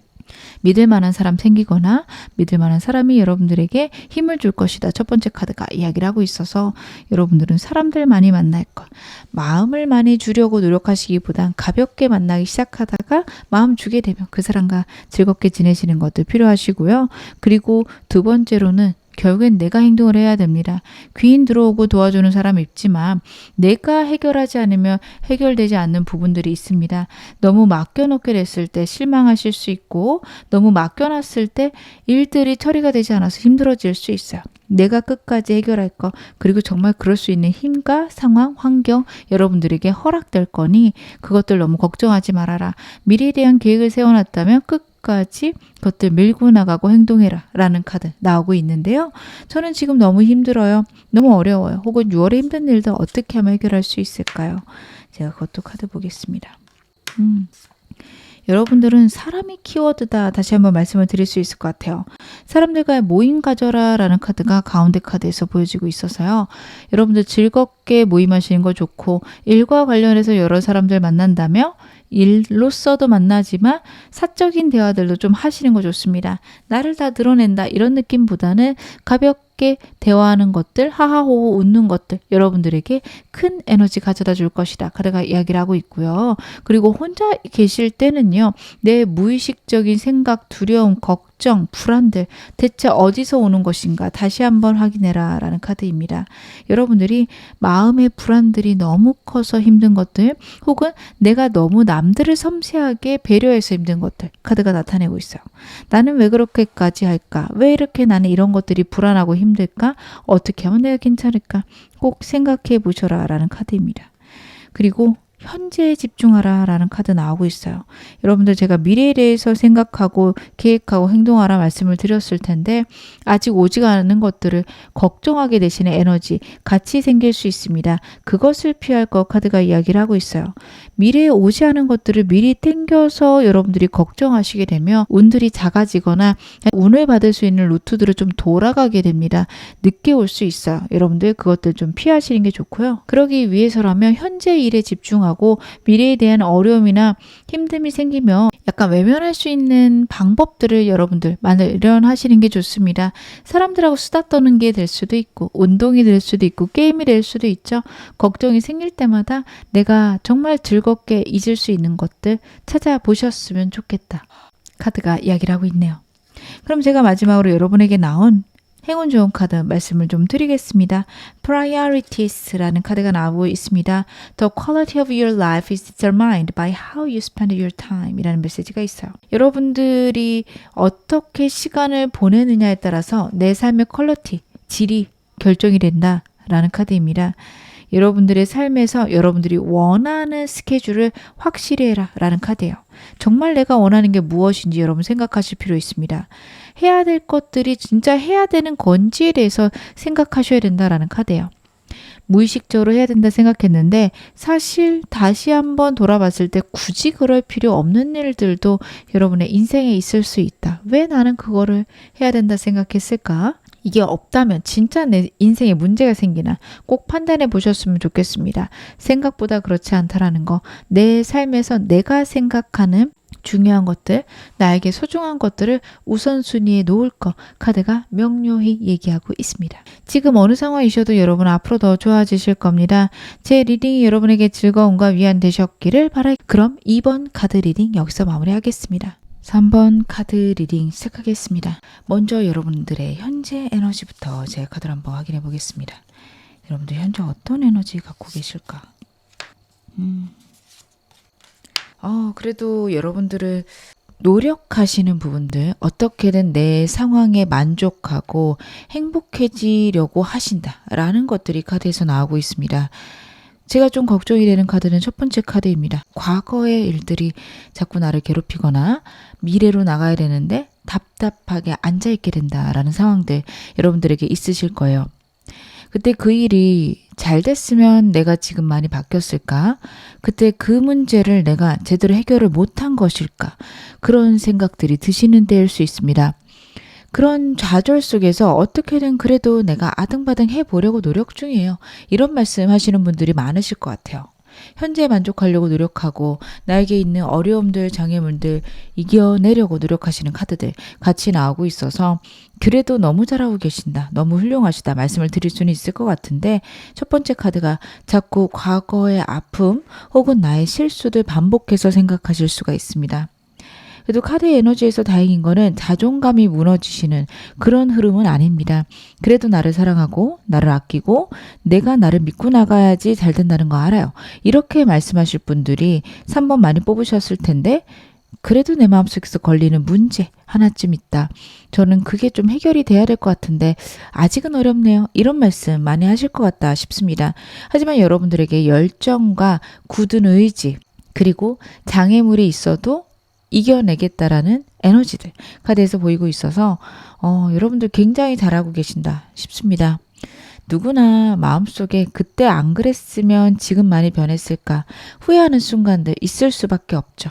믿을 만한 사람 생기거나 믿을 만한 사람이 여러분들에게 힘을 줄 것이다. 첫 번째 카드가 이야기를 하고 있어서 여러분들은 사람들 많이 만날 것. 마음을 많이 주려고 노력하시기보단 가볍게 만나기 시작하다가 마음 주게 되면 그 사람과 즐겁게 지내시는 것도 필요하시고요. 그리고 두 번째로는 결국엔 내가 행동을 해야 됩니다. 귀인 들어오고 도와주는 사람이 있지만 내가 해결하지 않으면 해결되지 않는 부분들이 있습니다. 너무 맡겨놓게 됐을 때 실망하실 수 있고 너무 맡겨놨을 때 일들이 처리가 되지 않아서 힘들어질 수 있어요. 내가 끝까지 해결할 거 그리고 정말 그럴 수 있는 힘과 상황, 환경 여러분들에게 허락될 거니 그것들 너무 걱정하지 말아라. 미래에 대한 계획을 세워놨다면 끝까지 그것들 밀고 나가고 행동해라 라는 카드 나오고 있는데요. 저는 지금 너무 힘들어요. 너무 어려워요. 혹은 6월에 힘든 일도 어떻게 하면 해결할 수 있을까요? 제가 그것도 카드 보겠습니다. 여러분들은 사람이 키워드다. 다시 한번 말씀을 드릴 수 있을 것 같아요. 사람들과의 모임 가져라 라는 카드가 가운데 카드에서 보여지고 있어서요. 여러분들 즐겁게 모임하시는 거 좋고 일과 관련해서 여러 사람들 만난다며 일로서도 만나지만 사적인 대화들도 좀 하시는 거 좋습니다. 나를 다 드러낸다 이런 느낌보다는 가볍게 대화하는 것들, 하하호호 웃는 것들 여러분들에게 큰 에너지 가져다 줄 것이다. 카드가 이야기를 하고 있고요. 그리고 혼자 계실 때는요. 내 무의식적인 생각, 두려움, 걱정, 불안들 대체 어디서 오는 것인가 다시 한번 확인해라 라는 카드입니다. 여러분들이 마음의 불안들이 너무 커서 힘든 것들 혹은 내가 너무 남들을 섬세하게 배려해서 힘든 것들 카드가 나타내고 있어요. 나는 왜 그렇게까지 할까? 왜 이렇게 나는 이런 것들이 불안하고 힘들까? 어떻게 하면 내가 괜찮을까? 꼭 생각해 보셔라 라는 카드입니다. 그리고 현재에 집중하라 라는 카드 나오고 있어요. 여러분들 제가 미래에 대해서 생각하고 계획하고 행동하라 말씀을 드렸을 텐데 아직 오지 않은 것들을 걱정하게 되시는 에너지 같이 생길 수 있습니다. 그것을 피할 것 카드가 이야기를 하고 있어요. 미래에 오지 않은 것들을 미리 땡겨서 여러분들이 걱정하시게 되면 운들이 작아지거나 운을 받을 수 있는 루트들을 좀 돌아가게 됩니다. 늦게 올 수 있어요. 여러분들 그것들 좀 피하시는 게 좋고요. 그러기 위해서라면 현재 일에 집중하고 미래에 대한 어려움이나 힘듦이 생기면 약간 외면할 수 있는 방법들을 여러분들 마련하시는 게 좋습니다. 사람들하고 수다 떠는 게 될 수도 있고 운동이 될 수도 있고 게임이 될 수도 있죠. 걱정이 생길 때마다 내가 정말 즐겁게 잊을 수 있는 것들 찾아보셨으면 좋겠다. 카드가 이야기를 하고 있네요. 그럼 제가 마지막으로 여러분에게 나온 행운 좋은 카드 말씀을 좀 드리겠습니다. Priorities라는 카드가 나오고 있습니다. The quality of your life is determined by how you spend your time 이라는 메시지가 있어요. 여러분들이 어떻게 시간을 보내느냐에 따라서 내 삶의 퀄리티, 질이 결정이 된다라는 카드입니다. 여러분들의 삶에서 여러분들이 원하는 스케줄을 확실히 해라 라는 카드예요. 정말 내가 원하는 게 무엇인지 여러분 생각하실 필요 있습니다. 해야 될 것들이 진짜 해야 되는 건지에 대해서 생각하셔야 된다라는 카드예요. 무의식적으로 해야 된다 생각했는데 사실 다시 한번 돌아봤을 때 굳이 그럴 필요 없는 일들도 여러분의 인생에 있을 수 있다. 왜 나는 그거를 해야 된다 생각했을까? 이게 없다면 진짜 내 인생에 문제가 생기나 꼭 판단해 보셨으면 좋겠습니다. 생각보다 그렇지 않다라는 거. 내 삶에서 내가 생각하는 중요한 것들, 나에게 소중한 것들을 우선순위에 놓을 것 카드가 명료히 얘기하고 있습니다. 지금 어느 상황이셔도 여러분 앞으로 더 좋아지실 겁니다. 제 리딩이 여러분에게 즐거움과 위안 되셨기를 바랄게요. 그럼 2번 카드 리딩 여기서 마무리하겠습니다. 3번 카드 리딩 시작하겠습니다. 먼저 여러분들의 현재 에너지부터 제 카드를 한번 확인해 보겠습니다. 여러분들 현재 어떤 에너지 갖고 계실까? 그래도 여러분들은 노력하시는 부분들, 어떻게든 내 상황에 만족하고 행복해지려고 하신다라는 것들이 카드에서 나오고 있습니다. 제가 좀 걱정이 되는 카드는 첫 번째 카드입니다. 과거의 일들이 자꾸 나를 괴롭히거나 미래로 나가야 되는데 답답하게 앉아있게 된다라는 상황들 여러분들에게 있으실 거예요. 그때 그 일이 잘 됐으면 내가 지금 많이 바뀌었을까? 그때 그 문제를 내가 제대로 해결을 못한 것일까? 그런 생각들이 드시는 때일 수 있습니다. 그런 좌절 속에서 어떻게든 그래도 내가 아등바등 해보려고 노력 중이에요. 이런 말씀 하시는 분들이 많으실 것 같아요. 현재 만족하려고 노력하고 나에게 있는 어려움들, 장애물들 이겨내려고 노력하시는 카드들 같이 나오고 있어서 그래도 너무 잘하고 계신다, 너무 훌륭하시다 말씀을 드릴 수는 있을 것 같은데, 첫 번째 카드가 자꾸 과거의 아픔 혹은 나의 실수들 반복해서 생각하실 수가 있습니다. 그래도 카드의 에너지에서 다행인 거는 자존감이 무너지시는 그런 흐름은 아닙니다. 그래도 나를 사랑하고 나를 아끼고 내가 나를 믿고 나가야지 잘 된다는 거 알아요. 이렇게 말씀하실 분들이 3번 많이 뽑으셨을 텐데, 그래도 내 마음속에서 걸리는 문제 하나쯤 있다. 저는 그게 좀 해결이 돼야 될 것 같은데 아직은 어렵네요. 이런 말씀 많이 하실 것 같다 싶습니다. 하지만 여러분들에게 열정과 굳은 의지, 그리고 장애물이 있어도 이겨내겠다라는 에너지들 카드에서 보이고 있어서 여러분들 굉장히 잘하고 계신다 싶습니다. 누구나 마음속에 그때 안 그랬으면 지금 많이 변했을까 후회하는 순간들 있을 수밖에 없죠.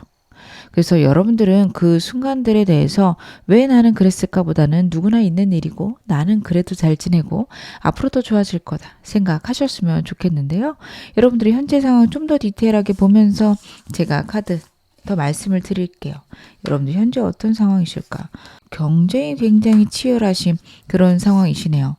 그래서 여러분들은 그 순간들에 대해서 왜 나는 그랬을까 보다는 누구나 있는 일이고 나는 그래도 잘 지내고 앞으로 더 좋아질 거다 생각하셨으면 좋겠는데요. 여러분들이 현재 상황 좀 더 디테일하게 보면서 제가 카드 더 말씀을 드릴게요. 여러분들 현재 어떤 상황이실까? 경쟁이 굉장히 치열하신 그런 상황이시네요.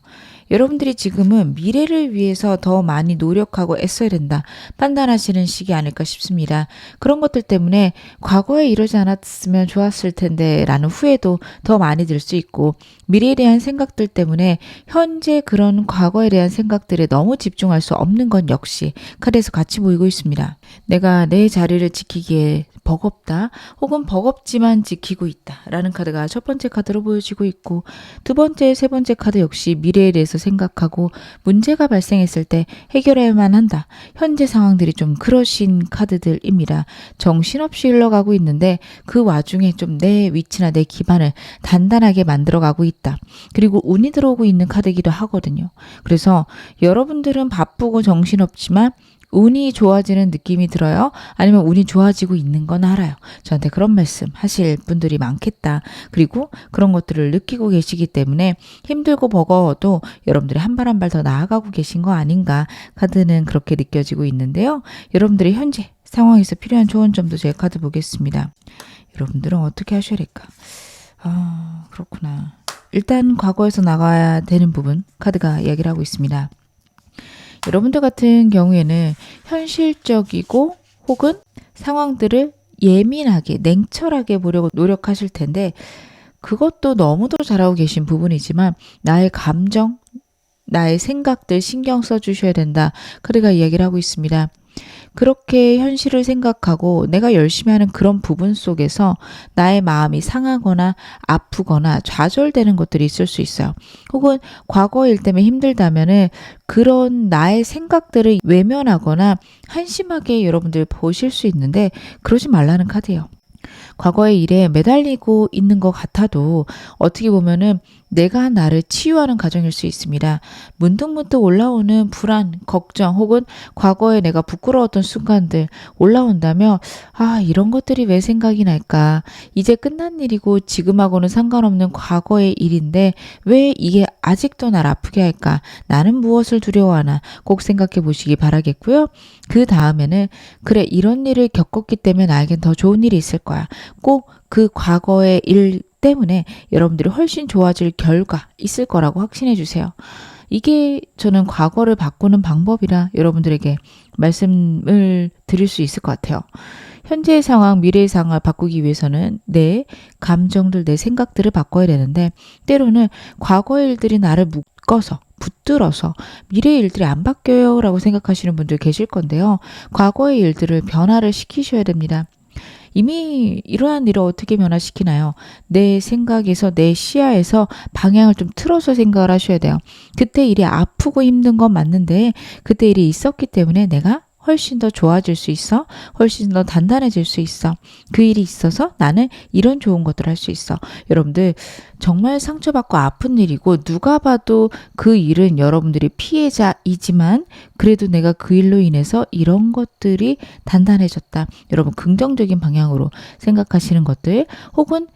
여러분들이 지금은 미래를 위해서 더 많이 노력하고 애써야 된다 판단하시는 시기 아닐까 싶습니다. 그런 것들 때문에 과거에 이러지 않았으면 좋았을 텐데 라는 후회도 더 많이 들 수 있고, 미래에 대한 생각들 때문에 현재 그런 과거에 대한 생각들에 너무 집중할 수 없는 건 역시 카드에서 같이 보이고 있습니다. 내가 내 자리를 지키기에 버겁다 혹은 버겁지만 지키고 있다 라는 카드가 첫 번째 카드로 보여지고 있고, 두 번째, 세 번째 카드 역시 미래에 대해서 생각하고 문제가 발생했을 때 해결해야만 한다. 현재 상황들이 좀 그러신 카드들입니다. 정신없이 흘러가고 있는데 그 와중에 좀 내 위치나 내 기반을 단단하게 만들어가고 있다. 그리고 운이 들어오고 있는 카드이기도 하거든요. 그래서 여러분들은 바쁘고 정신없지만 운이 좋아지는 느낌이 들어요? 아니면 운이 좋아지고 있는 건 알아요? 저한테 그런 말씀 하실 분들이 많겠다. 그리고 그런 것들을 느끼고 계시기 때문에 힘들고 버거워도 여러분들이 한 발 한 발 더 나아가고 계신 거 아닌가, 카드는 그렇게 느껴지고 있는데요. 여러분들이 현재 상황에서 필요한 조언 점도 제 카드 보겠습니다. 여러분들은 어떻게 하셔야 될까? 그렇구나. 일단 과거에서 나가야 되는 부분 카드가 이야기를 하고 있습니다. 여러분들 같은 경우에는 현실적이고 혹은 상황들을 예민하게 냉철하게 보려고 노력하실 텐데, 그것도 너무도 잘하고 계신 부분이지만 나의 감정, 나의 생각들 신경 써주셔야 된다. 카드가 이야기를 하고 있습니다. 그렇게 현실을 생각하고 내가 열심히 하는 그런 부분 속에서 나의 마음이 상하거나 아프거나 좌절되는 것들이 있을 수 있어요. 혹은 과거 일 때문에 힘들다면은 그런 나의 생각들을 외면하거나 한심하게 여러분들 보실 수 있는데, 그러지 말라는 카드예요. 과거의 일에 매달리고 있는 것 같아도 어떻게 보면은 내가 나를 치유하는 과정일 수 있습니다. 문득문득 올라오는 불안, 걱정 혹은 과거에 내가 부끄러웠던 순간들 올라온다면 이런 것들이 왜 생각이 날까? 이제 끝난 일이고 지금하고는 상관없는 과거의 일인데 왜 이게 아직도 날 아프게 할까? 나는 무엇을 두려워하나? 꼭 생각해 보시기 바라겠고요. 그 다음에는 그래, 이런 일을 겪었기 때문에 나에겐 더 좋은 일이 있을 거야. 꼭 그 과거의 일 때문에 여러분들이 훨씬 좋아질 결과 있을 거라고 확신해 주세요. 이게 저는 과거를 바꾸는 방법이라 여러분들에게 말씀을 드릴 수 있을 것 같아요. 현재의 상황, 미래의 상황을 바꾸기 위해서는 내 감정들, 내 생각들을 바꿔야 되는데 때로는 과거의 일들이 나를 묶어서 붙들어서 미래의 일들이 안 바뀌어요 라고 생각하시는 분들 계실 건데요. 과거의 일들을 변화를 시키셔야 됩니다. 이미 이러한 일을 어떻게 변화시키나요? 내 생각에서, 내 시야에서 방향을 좀 틀어서 생각을 하셔야 돼요. 그때 일이 아프고 힘든 건 맞는데 그때 일이 있었기 때문에 내가 훨씬 더 좋아질 수 있어. 훨씬 더 단단해질 수 있어. 그 일이 있어서 나는 이런 좋은 것들을 할 수 있어. 여러분들 정말 상처받고 아픈 일이고 누가 봐도 그 일은 여러분들이 피해자이지만 그래도 내가 그 일로 인해서 이런 것들이 단단해졌다. 여러분 긍정적인 방향으로 생각하시는 것들 혹은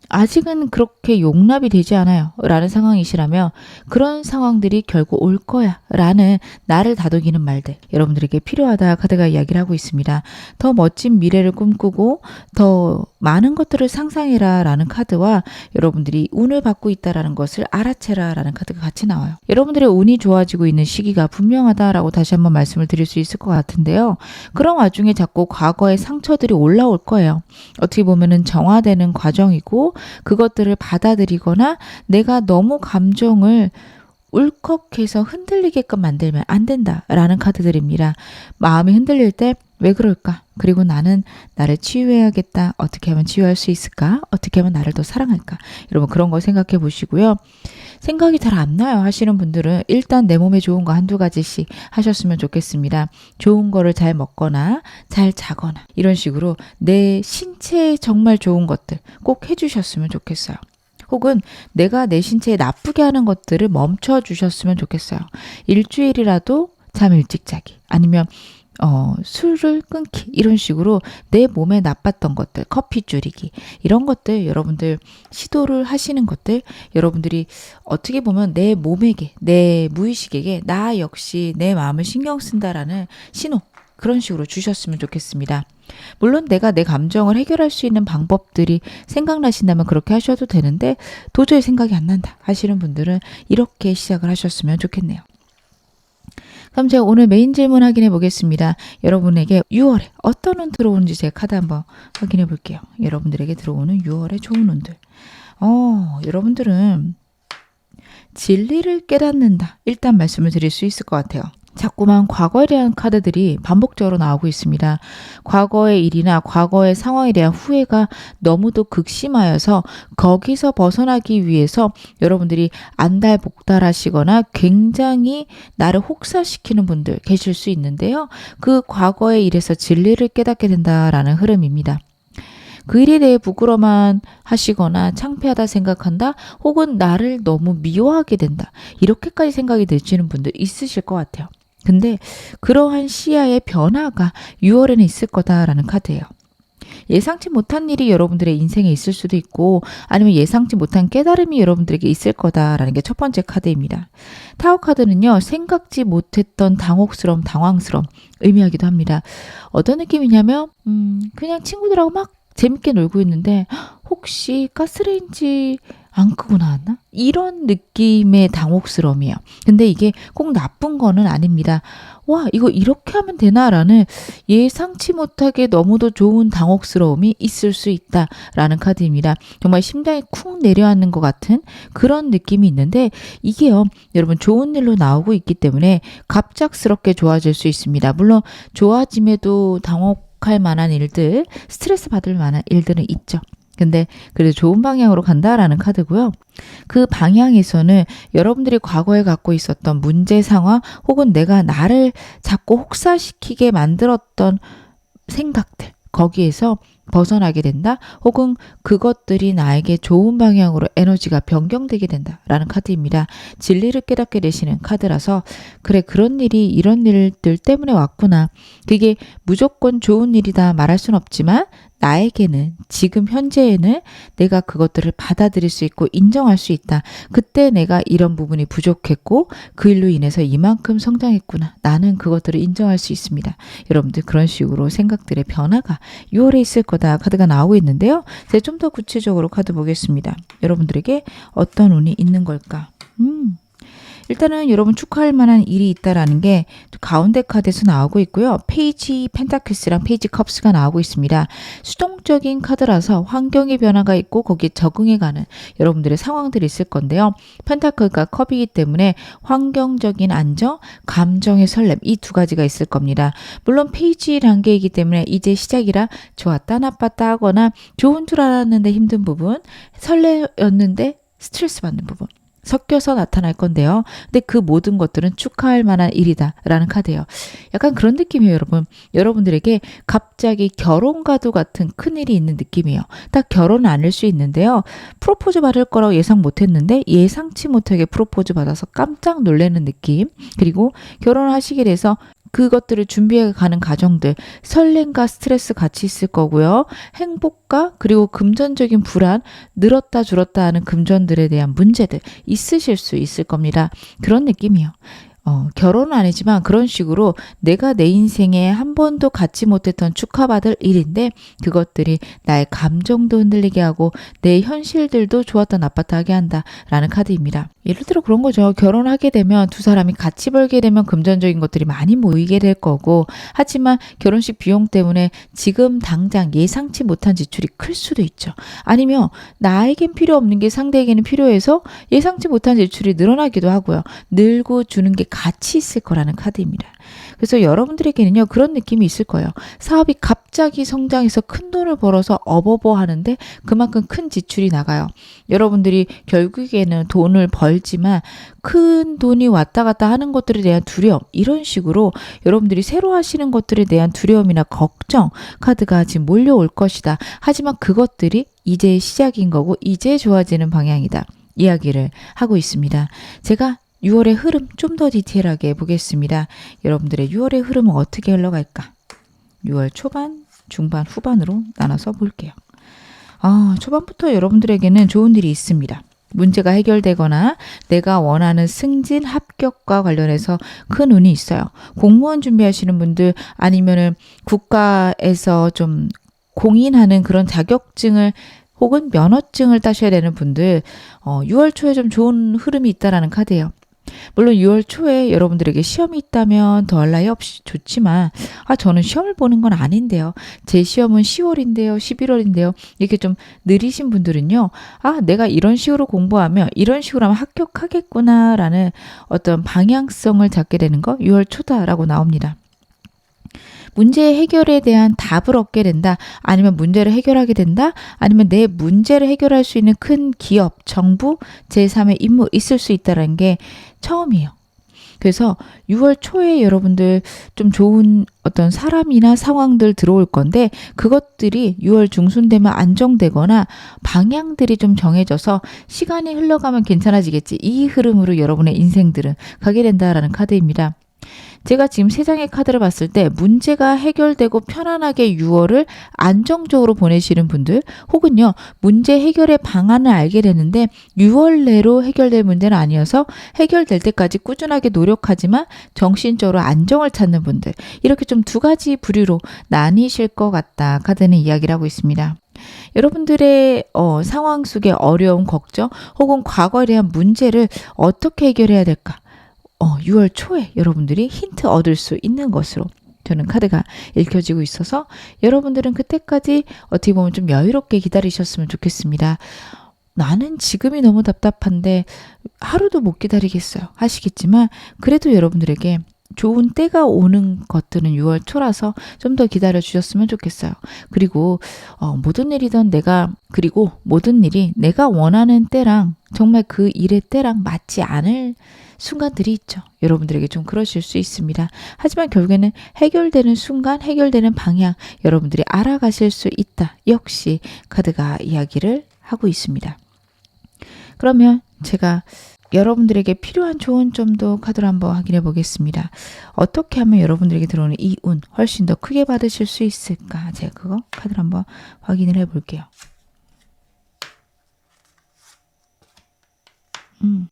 아직은 그렇게 용납이 되지 않아요 라는 상황이시라면 그런 상황들이 결국 올 거야 라는 나를 다독이는 말들 여러분들에게 필요하다 카드가 이야기를 하고 있습니다. 더 멋진 미래를 꿈꾸고 더 많은 것들을 상상해라 라는 카드와 여러분들이 운을 받고 있다라는 것을 알아채라 라는 카드가 같이 나와요. 여러분들의 운이 좋아지고 있는 시기가 분명하다라고 다시 한번 말씀을 드릴 수 있을 것 같은데요. 그런 와중에 자꾸 과거의 상처들이 올라올 거예요. 어떻게 보면은 정화되는 과정이고 그것들을 받아들이거나 내가 너무 감정을 울컥해서 흔들리게끔 만들면 안 된다라는 카드들입니다. 마음이 흔들릴 때 왜 그럴까? 그리고 나는 나를 치유해야겠다. 어떻게 하면 치유할 수 있을까? 어떻게 하면 나를 더 사랑할까? 여러분 그런 거 생각해 보시고요. 생각이 잘 안 나요 하시는 분들은 일단 내 몸에 좋은 거 한두 가지씩 하셨으면 좋겠습니다. 좋은 거를 잘 먹거나 잘 자거나 이런 식으로 내 신체에 정말 좋은 것들 꼭 해주셨으면 좋겠어요. 혹은 내가 내 신체에 나쁘게 하는 것들을 멈춰 주셨으면 좋겠어요. 일주일이라도 잠 일찍 자기 아니면 술을 끊기 이런 식으로 내 몸에 나빴던 것들 커피 줄이기 이런 것들 여러분들 시도를 하시는 것들 여러분들이 어떻게 보면 내 몸에게 내 무의식에게 나 역시 내 마음을 신경 쓴다라는 신호 그런 식으로 주셨으면 좋겠습니다. 물론 내가 내 감정을 해결할 수 있는 방법들이 생각나신다면 그렇게 하셔도 되는데 도저히 생각이 안 난다 하시는 분들은 이렇게 시작을 하셨으면 좋겠네요. 그럼 제가 오늘 메인 질문 확인해 보겠습니다. 여러분에게 6월에 어떤 운 들어오는지 제가 카드 한번 확인해 볼게요. 여러분들에게 들어오는 6월의 좋은 운들. 여러분들은 진리를 깨닫는다. 일단 말씀을 드릴 수 있을 것 같아요. 자꾸만 과거에 대한 카드들이 반복적으로 나오고 있습니다. 과거의 일이나 과거의 상황에 대한 후회가 너무도 극심하여서 거기서 벗어나기 위해서 여러분들이 안달복달하시거나 굉장히 나를 혹사시키는 분들 계실 수 있는데요. 그 과거의 일에서 진리를 깨닫게 된다라는 흐름입니다. 그 일에 대해 부끄러워만 하시거나 창피하다 생각한다 혹은 나를 너무 미워하게 된다 이렇게까지 생각이 드시는 분들 있으실 것 같아요. 근데 그러한 시야의 변화가 6월에는 있을 거다라는 카드예요. 예상치 못한 일이 여러분들의 인생에 있을 수도 있고 아니면 예상치 못한 깨달음이 여러분들에게 있을 거다라는 게 첫 번째 카드입니다. 타워 카드는요. 생각지 못했던 당혹스러움, 당황스러움 의미하기도 합니다. 어떤 느낌이냐면 그냥 친구들하고 막 재밌게 놀고 있는데 혹시 가스레인지 안 끄고 나왔나? 이런 느낌의 당혹스러움이에요. 근데 이게 꼭 나쁜 거는 아닙니다. 와, 이거 이렇게 하면 되나라는 예상치 못하게 너무도 좋은 당혹스러움이 있을 수 있다라는 카드입니다. 정말 심장이 쿵 내려앉는 것 같은 그런 느낌이 있는데 이게요. 여러분 좋은 일로 나오고 있기 때문에 갑작스럽게 좋아질 수 있습니다. 물론 좋아짐에도 당혹할 만한 일들, 스트레스 받을 만한 일들은 있죠. 근데 그래도 좋은 방향으로 간다라는 카드고요. 그 방향에서는 여러분들이 과거에 갖고 있었던 문제 상황 혹은 내가 나를 자꾸 혹사시키게 만들었던 생각들 거기에서 벗어나게 된다 혹은 그것들이 나에게 좋은 방향으로 에너지가 변경되게 된다라는 카드입니다. 진리를 깨닫게 되시는 카드라서 그래 그런 일이 이런 일들 때문에 왔구나. 그게 무조건 좋은 일이다 말할 순 없지만 나에게는 지금 현재에는 내가 그것들을 받아들일 수 있고 인정할 수 있다. 그때 내가 이런 부분이 부족했고 그 일로 인해서 이만큼 성장했구나. 나는 그것들을 인정할 수 있습니다. 여러분들 그런 식으로 생각들의 변화가 6월에 있을 거다 카드가 나오고 있는데요. 제가 좀 더 구체적으로 카드 보겠습니다. 여러분들에게 어떤 운이 있는 걸까? 일단은 여러분 축하할 만한 일이 있다라는 게 가운데 카드에서 나오고 있고요. 페이지 펜타클스랑 페이지 컵스가 나오고 있습니다. 수동적인 카드라서 환경의 변화가 있고 거기에 적응해가는 여러분들의 상황들이 있을 건데요. 펜타클과 컵이기 때문에 환경적인 안정, 감정의 설렘 이 두 가지가 있을 겁니다. 물론 페이지 단계이기 때문에 이제 시작이라 좋았다 나빴다 하거나 좋은 줄 알았는데 힘든 부분, 설레였는데 스트레스 받는 부분 섞여서 나타날 건데요. 근데 그 모든 것들은 축하할 만한 일이다라는 카드예요. 약간 그런 느낌이에요, 여러분. 여러분들에게 갑자기 결혼과도 같은 큰일이 있는 느낌이에요. 딱 결혼은 아닐 수 있는데요. 프로포즈 받을 거라고 예상 못했는데 예상치 못하게 프로포즈 받아서 깜짝 놀라는 느낌. 그리고 결혼을 하시게 돼서 그것들을 준비해 가는 과정들, 설렘과 스트레스 같이 있을 거고요. 행복과 그리고 금전적인 불안, 늘었다 줄었다 하는 금전들에 대한 문제들 있으실 수 있을 겁니다. 그런 느낌이요. 결혼은 아니지만 그런 식으로 내가 내 인생에 한 번도 갖지 못했던 축하받을 일인데 그것들이 나의 감정도 흔들리게 하고 내 현실들도 좋았다 나빴다 하게 한다라는 카드입니다. 예를 들어 그런 거죠. 결혼하게 되면 두 사람이 같이 벌게 되면 금전적인 것들이 많이 모이게 될 거고 하지만 결혼식 비용 때문에 지금 당장 예상치 못한 지출이 클 수도 있죠. 아니면 나에겐 필요 없는 게 상대에게는 필요해서 예상치 못한 지출이 늘어나기도 하고요. 늘고 주는 게 같이 있을 거라는 카드입니다. 그래서 여러분들에게는요 그런 느낌이 있을 거예요. 사업이 갑자기 성장해서 큰 돈을 벌어서 어버버 하는데 그만큼 큰 지출이 나가요. 여러분들이 결국에는 돈을 벌지만 큰 돈이 왔다 갔다 하는 것들에 대한 두려움 이런 식으로 여러분들이 새로 하시는 것들에 대한 두려움이나 걱정 카드가 지금 몰려올 것이다. 하지만 그것들이 이제 시작인 거고 이제 좋아지는 방향이다. 이야기를 하고 있습니다. 제가 6월의 흐름 좀 더 디테일하게 보겠습니다. 여러분들의 6월의 흐름은 어떻게 흘러갈까? 6월 초반, 중반, 후반으로 나눠서 볼게요. 초반부터 여러분들에게는 좋은 일이 있습니다. 문제가 해결되거나 내가 원하는 승진, 합격과 관련해서 큰 운이 있어요. 공무원 준비하시는 분들 아니면은 국가에서 좀 공인하는 그런 자격증을 혹은 면허증을 따셔야 되는 분들 6월 초에 좀 좋은 흐름이 있다라는 카드예요. 물론 6월 초에 여러분들에게 시험이 있다면 더할 나위 없이 좋지만 저는 시험을 보는 건 아닌데요. 제 시험은 10월인데요. 11월인데요. 이렇게 좀 느리신 분들은요. 내가 이런 식으로 공부하면 이런 식으로 하면 합격하겠구나 라는 어떤 방향성을 잡게 되는 거 6월 초다라고 나옵니다. 문제 해결에 대한 답을 얻게 된다. 아니면 문제를 해결하게 된다. 아니면 내 문제를 해결할 수 있는 큰 기업, 정부, 제3의 임무 있을 수 있다는 게 처음이에요. 그래서 6월 초에 여러분들 좀 좋은 어떤 사람이나 상황들 들어올 건데 그것들이 6월 중순 되면 안정되거나 방향들이 좀 정해져서 시간이 흘러가면 괜찮아지겠지. 이 흐름으로 여러분의 인생들은 가게 된다라는 카드입니다. 제가 지금 세 장의 카드를 봤을 때 문제가 해결되고 편안하게 6월을 안정적으로 보내시는 분들 혹은요 문제 해결의 방안을 알게 되는데 6월 내로 해결될 문제는 아니어서 해결될 때까지 꾸준하게 노력하지만 정신적으로 안정을 찾는 분들 이렇게 좀 두 가지 부류로 나뉘실 것 같다 카드는 이야기를 하고 있습니다. 여러분들의 상황 속의 어려움, 걱정 혹은 과거에 대한 문제를 어떻게 해결해야 될까? 6월 초에 여러분들이 힌트 얻을 수 있는 것으로 저는 카드가 읽혀지고 있어서 여러분들은 그때까지 어떻게 보면 좀 여유롭게 기다리셨으면 좋겠습니다. 나는 지금이 너무 답답한데 하루도 못 기다리겠어요 하시겠지만 그래도 여러분들에게 좋은 때가 오는 것들은 6월 초라서 좀 더 기다려 주셨으면 좋겠어요. 그리고 모든 일이 내가 원하는 때랑 정말 그 일의 때랑 맞지 않을 순간들이 있죠. 여러분들에게 좀 그러실 수 있습니다. 하지만 결국에는 해결되는 순간, 해결되는 방향 여러분들이 알아가실 수 있다. 역시 카드가 이야기를 하고 있습니다. 그러면 제가 여러분들에게 필요한 좋은 점도 카드로 한번 확인해 보겠습니다. 어떻게 하면 여러분들에게 들어오는 이 운 훨씬 더 크게 받으실 수 있을까? 제가 그거 카드로 한번 확인을 해 볼게요.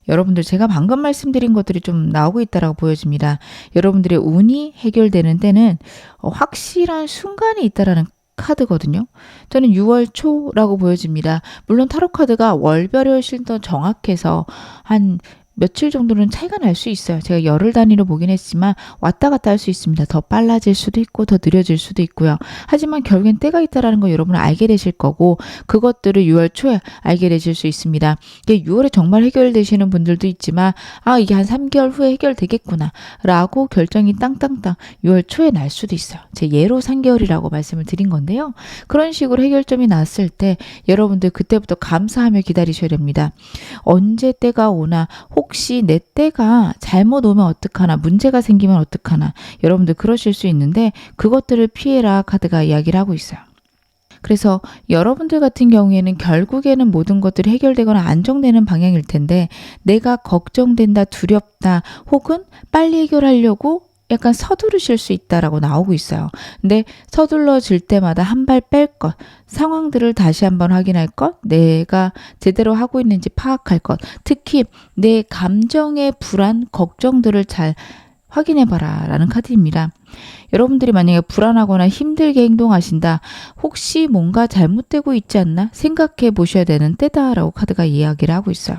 여러분들 제가 방금 말씀드린 것들이 좀 나오고 있다라고 보여집니다. 여러분들의 운이 해결되는 때는 확실한 순간이 있다라는 카드거든요. 저는 6월 초라고 보여집니다. 물론 타로 카드가 월별이 훨씬 더 정확해서 한 며칠 정도는 차이가 날 수 있어요. 제가 열흘 단위로 보긴 했지만 왔다 갔다 할 수 있습니다. 더 빨라질 수도 있고 더 느려질 수도 있고요. 하지만 결국엔 때가 있다라는 거 여러분은 알게 되실 거고 그것들을 6월 초에 알게 되실 수 있습니다. 이게 6월에 정말 해결되시는 분들도 있지만 이게 한 3개월 후에 해결되겠구나 라고 결정이 땅땅땅 6월 초에 날 수도 있어요. 제 예로 3개월이라고 말씀을 드린 건데요. 그런 식으로 해결점이 났을 때 여러분들 그때부터 감사하며 기다리셔야 됩니다. 언제 때가 오나 혹시 내 때가 잘못 오면 어떡하나 문제가 생기면 어떡하나 여러분들 그러실 수 있는데 그것들을 피해라 카드가 이야기를 하고 있어요. 그래서 여러분들 같은 경우에는 결국에는 모든 것들이 해결되거나 안정되는 방향일 텐데 내가 걱정된다, 두렵다 혹은 빨리 해결하려고 약간 서두르실 수 있다라고 나오고 있어요. 근데 서둘러질 때마다 한 발 뺄 것, 상황들을 다시 한번 확인할 것, 내가 제대로 하고 있는지 파악할 것, 특히 내 감정의 불안, 걱정들을 잘 확인해봐라 라는 카드입니다. 여러분들이 만약에 불안하거나 힘들게 행동하신다. 혹시 뭔가 잘못되고 있지 않나 생각해 보셔야 되는 때다라고 카드가 이야기를 하고 있어요.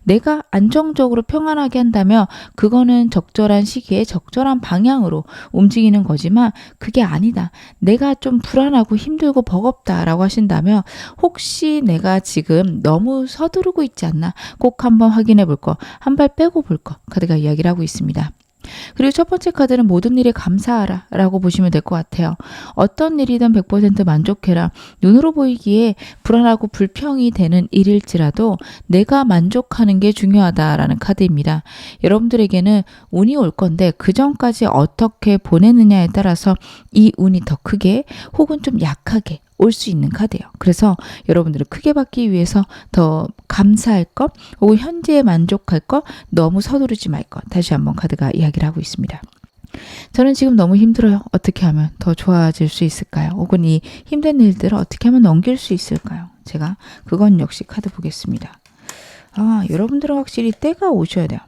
내가 안정적으로 평안하게 한다면 그거는 적절한 시기에 적절한 방향으로 움직이는 거지만 그게 아니다. 내가 좀 불안하고 힘들고 버겁다라고 하신다면 혹시 내가 지금 너무 서두르고 있지 않나 꼭 한번 확인해 볼 거, 한 발 빼고 볼 거 카드가 이야기를 하고 있습니다. 그리고 첫 번째 카드는 모든 일에 감사하라 라고 보시면 될 것 같아요. 어떤 일이든 100% 만족해라. 눈으로 보이기에 불안하고 불평이 되는 일일지라도 내가 만족하는 게 중요하다라는 카드입니다. 여러분들에게는 운이 올 건데 그 전까지 어떻게 보내느냐에 따라서 이 운이 더 크게 혹은 좀 약하게 올 수 있는 카드예요. 그래서 여러분들을 크게 받기 위해서 더 감사할 것 혹은 현재에 만족할 것 너무 서두르지 말 것 다시 한번 카드가 이야기를 하고 있습니다. 저는 지금 너무 힘들어요. 어떻게 하면 더 좋아질 수 있을까요? 혹은 이 힘든 일들을 어떻게 하면 넘길 수 있을까요? 제가 그건 역시 카드 보겠습니다. 여러분들은 확실히 때가 오셔야 돼요.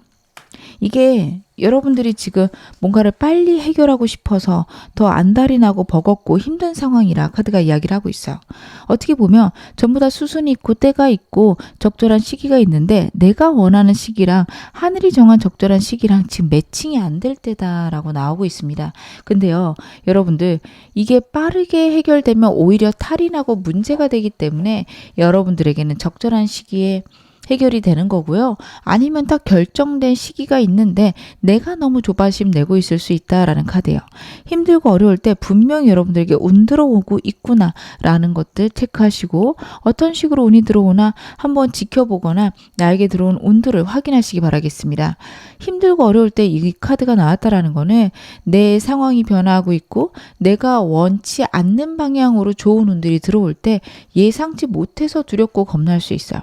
이게 여러분들이 지금 뭔가를 빨리 해결하고 싶어서 더 안달이 나고 버겁고 힘든 상황이라 카드가 이야기를 하고 있어요. 어떻게 보면 전부 다 수순이 있고 때가 있고 적절한 시기가 있는데 내가 원하는 시기랑 하늘이 정한 적절한 시기랑 지금 매칭이 안 될 때다라고 나오고 있습니다. 근데요, 여러분들 이게 빠르게 해결되면 오히려 탈이 나고 문제가 되기 때문에 여러분들에게는 적절한 시기에 해결이 되는 거고요. 아니면 딱 결정된 시기가 있는데 내가 너무 조바심 내고 있을 수 있다라는 카드예요. 힘들고 어려울 때 분명히 여러분들에게 운 들어오고 있구나 라는 것들 체크하시고 어떤 식으로 운이 들어오나 한번 지켜보거나 나에게 들어온 운들을 확인하시기 바라겠습니다. 힘들고 어려울 때 이 카드가 나왔다라는 거는 내 상황이 변화하고 있고 내가 원치 않는 방향으로 좋은 운들이 들어올 때 예상치 못해서 두렵고 겁날 수 있어요.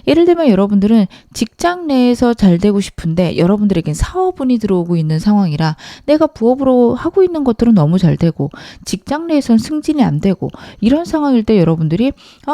예를 들면 여러분들은 직장 내에서 잘 되고 싶은데 여러분들에겐 사업운이 들어오고 있는 상황이라 내가 부업으로 하고 있는 것들은 너무 잘 되고 직장 내에서는 승진이 안 되고 이런 상황일 때 여러분들이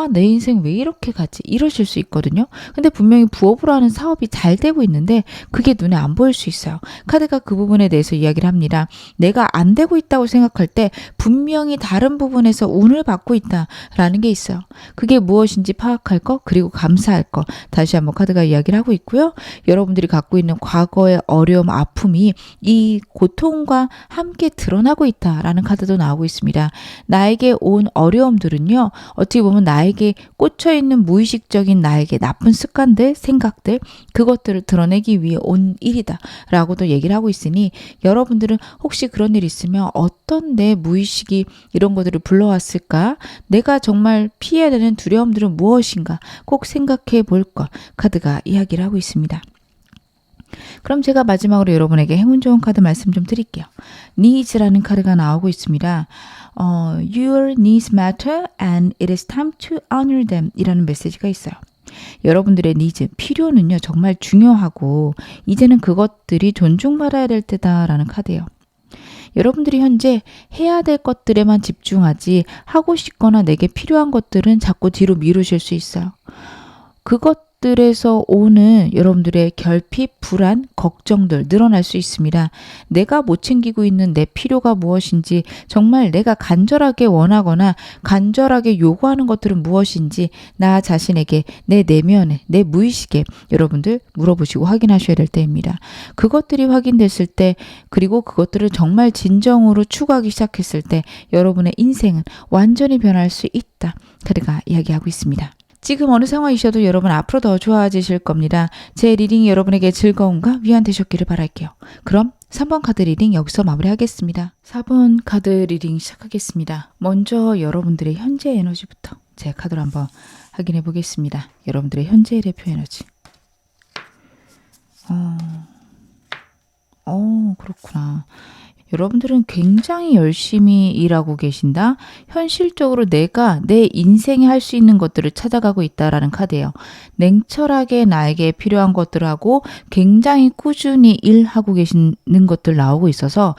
내 인생 왜 이렇게 가지? 이러실 수 있거든요. 근데 분명히 부업으로 하는 사업이 잘 되고 있는데 그게 눈에 안 보일 수 있어요. 카드가 그 부분에 대해서 이야기를 합니다. 내가 안 되고 있다고 생각할 때 분명히 다른 부분에서 운을 받고 있다라는 게 있어요. 그게 무엇인지 파악할 것 그리고 감사할 것 다시 한번 카드가 이야기를 하고 있고요. 여러분들이 갖고 있는 과거의 어려움, 아픔이 이 고통과 함께 드러나고 있다라는 카드도 나오고 있습니다. 나에게 온 어려움들은요. 어떻게 보면 나에게 꽂혀있는 무의식적인 나에게 나쁜 습관들, 생각들 그것들을 드러내기 위해 온 일이다 라고도 얘기를 하고 있으니 여러분들은 혹시 그런 일 있으면 어떤 내 무의식이 이런 것들을 불러왔을까? 내가 정말 피해야 되는 두려움들은 무엇인가? 꼭 생각해 볼 것 카드가 이야기를 하고 있습니다. 그럼 제가 마지막으로 여러분에게 행운 좋은 카드 말씀 좀 드릴게요. Needs라는 카드가 나오고 있습니다. Your needs matter and it is time to honor them 이라는 메시지가 있어요. 여러분들의 니즈, 필요는요 정말 중요하고 이제는 그것들이 존중받아야 될 때다라는 카드예요. 여러분들이 현재 해야 될 것들에만 집중하지 하고 싶거나 내게 필요한 것들은 자꾸 뒤로 미루실 수 있어요. 그것들에서 오는 여러분들의 결핍, 불안, 걱정들 늘어날 수 있습니다. 내가 못 챙기고 있는 내 필요가 무엇인지, 정말 내가 간절하게 원하거나 간절하게 요구하는 것들은 무엇인지 나 자신에게, 내 내면에, 내 무의식에 여러분들 물어보시고 확인하셔야 될 때입니다. 그것들이 확인됐을 때, 그리고 그것들을 정말 진정으로 추구하기 시작했을 때 여러분의 인생은 완전히 변할 수 있다. 카드가 이야기하고 있습니다. 지금 어느 상황이셔도 여러분 앞으로 더 좋아지실 겁니다. 제 리딩이 여러분에게 즐거움과 위안 되셨기를 바랄게요. 그럼 3번 카드 리딩 여기서 마무리하겠습니다. 4번 카드 리딩 시작하겠습니다. 먼저 여러분들의 현재 에너지부터 제 카드로 한번 확인해 보겠습니다. 여러분들의 현재 대표 에너지. 그렇구나. 여러분들은 굉장히 열심히 일하고 계신다. 현실적으로 내가 내 인생에 할 수 있는 것들을 찾아가고 있다라는 카드예요. 냉철하게 나에게 필요한 것들을 하고 굉장히 꾸준히 일하고 계시는 것들 나오고 있어서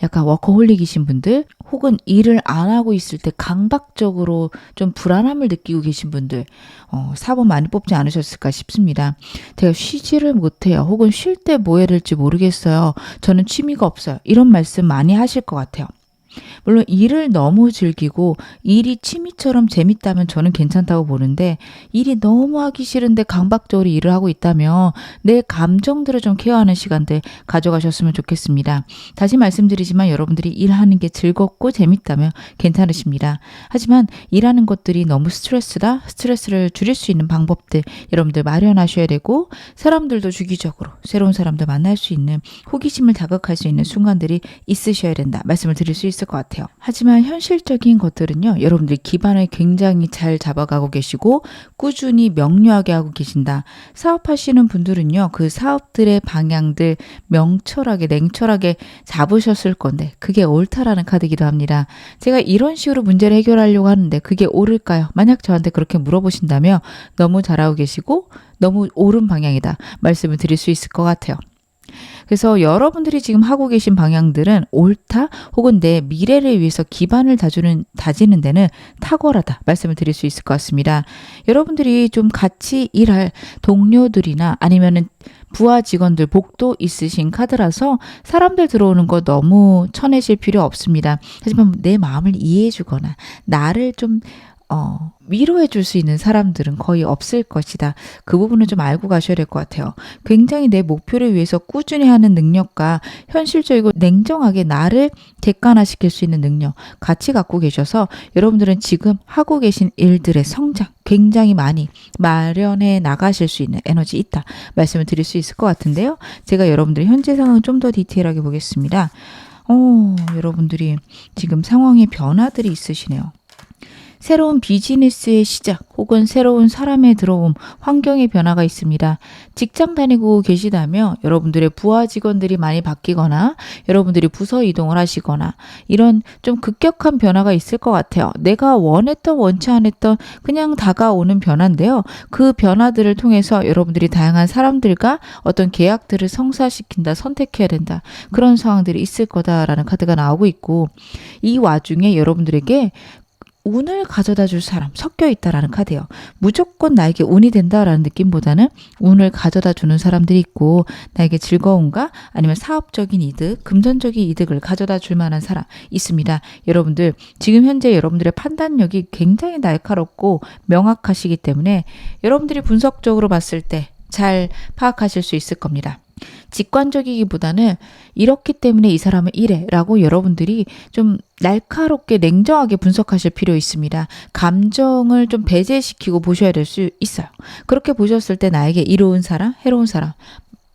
약간 워커홀릭이신 분들, 혹은 일을 안 하고 있을 때 강박적으로 좀 불안함을 느끼고 계신 분들, 4번 많이 뽑지 않으셨을까 싶습니다. 제가 쉬지를 못해요. 혹은 쉴 때 뭐 해야 될지 모르겠어요. 저는 취미가 없어요. 이런 말씀 많이 하실 것 같아요. 물론 일을 너무 즐기고 일이 취미처럼 재밌다면 저는 괜찮다고 보는데, 일이 너무 하기 싫은데 강박적으로 일을 하고 있다면 내 감정들을 좀 케어하는 시간들 가져가셨으면 좋겠습니다. 다시 말씀드리지만 여러분들이 일하는 게 즐겁고 재밌다면 괜찮으십니다. 하지만 일하는 것들이 너무 스트레스다. 스트레스를 줄일 수 있는 방법들 여러분들 마련하셔야 되고, 사람들도 주기적으로 새로운 사람들 만날 수 있는, 호기심을 자극할 수 있는 순간들이 있으셔야 된다. 말씀을 드릴 수 있을 것 같아요. 하지만 현실적인 것들은요, 여러분들이 기반을 굉장히 잘 잡아가고 계시고 꾸준히 명료하게 하고 계신다. 사업하시는 분들은요, 그 사업들의 방향들 명철하게 냉철하게 잡으셨을 건데 그게 옳다라는 카드이기도 합니다. 제가 이런 식으로 문제를 해결하려고 하는데 그게 옳을까요? 만약 저한테 그렇게 물어보신다면 너무 잘하고 계시고 너무 옳은 방향이다 말씀을 드릴 수 있을 것 같아요. 그래서 여러분들이 지금 하고 계신 방향들은 옳다, 혹은 내 미래를 위해서 기반을 다지는 데는 탁월하다 말씀을 드릴 수 있을 것 같습니다. 여러분들이 좀 같이 일할 동료들이나 아니면은 부하 직원들 복도 있으신 카드라서 사람들 들어오는 거 너무 쳐내실 필요 없습니다. 하지만 내 마음을 이해해 주거나 나를 좀 위로해 줄 수 있는 사람들은 거의 없을 것이다. 그 부분은 좀 알고 가셔야 될 것 같아요. 굉장히 내 목표를 위해서 꾸준히 하는 능력과 현실적이고 냉정하게 나를 객관화시킬 수 있는 능력 같이 갖고 계셔서 여러분들은 지금 하고 계신 일들의 성장 굉장히 많이 마련해 나가실 수 있는 에너지 있다 말씀을 드릴 수 있을 것 같은데요. 제가 여러분들의 현재 상황을 좀 더 디테일하게 보겠습니다. 여러분들이 지금 상황에 변화들이 있으시네요. 새로운 비즈니스의 시작 혹은 새로운 사람의 들어옴, 환경의 변화가 있습니다. 직장 다니고 계시다면 여러분들의 부하 직원들이 많이 바뀌거나 여러분들이 부서 이동을 하시거나 이런 좀 급격한 변화가 있을 것 같아요. 내가 원했던 원치 않았던 그냥 다가오는 변화인데요. 그 변화들을 통해서 여러분들이 다양한 사람들과 어떤 계약들을 성사시킨다, 선택해야 된다. 그런 상황들이 있을 거다라는 카드가 나오고 있고, 이 와중에 여러분들에게 운을 가져다 줄 사람 섞여 있다라는 카드예요. 무조건 나에게 운이 된다라는 느낌보다는 운을 가져다 주는 사람들이 있고, 나에게 즐거움과 아니면 사업적인 이득, 금전적인 이득을 가져다 줄 만한 사람 있습니다. 여러분들 지금 현재 여러분들의 판단력이 굉장히 날카롭고 명확하시기 때문에 여러분들이 분석적으로 봤을 때 잘 파악하실 수 있을 겁니다. 직관적이기보다는 이렇기 때문에 이 사람은 이래 라고 여러분들이 좀 날카롭게 냉정하게 분석하실 필요 있습니다. 감정을 좀 배제시키고 보셔야 될 수 있어요. 그렇게 보셨을 때 나에게 이로운 사람, 해로운 사람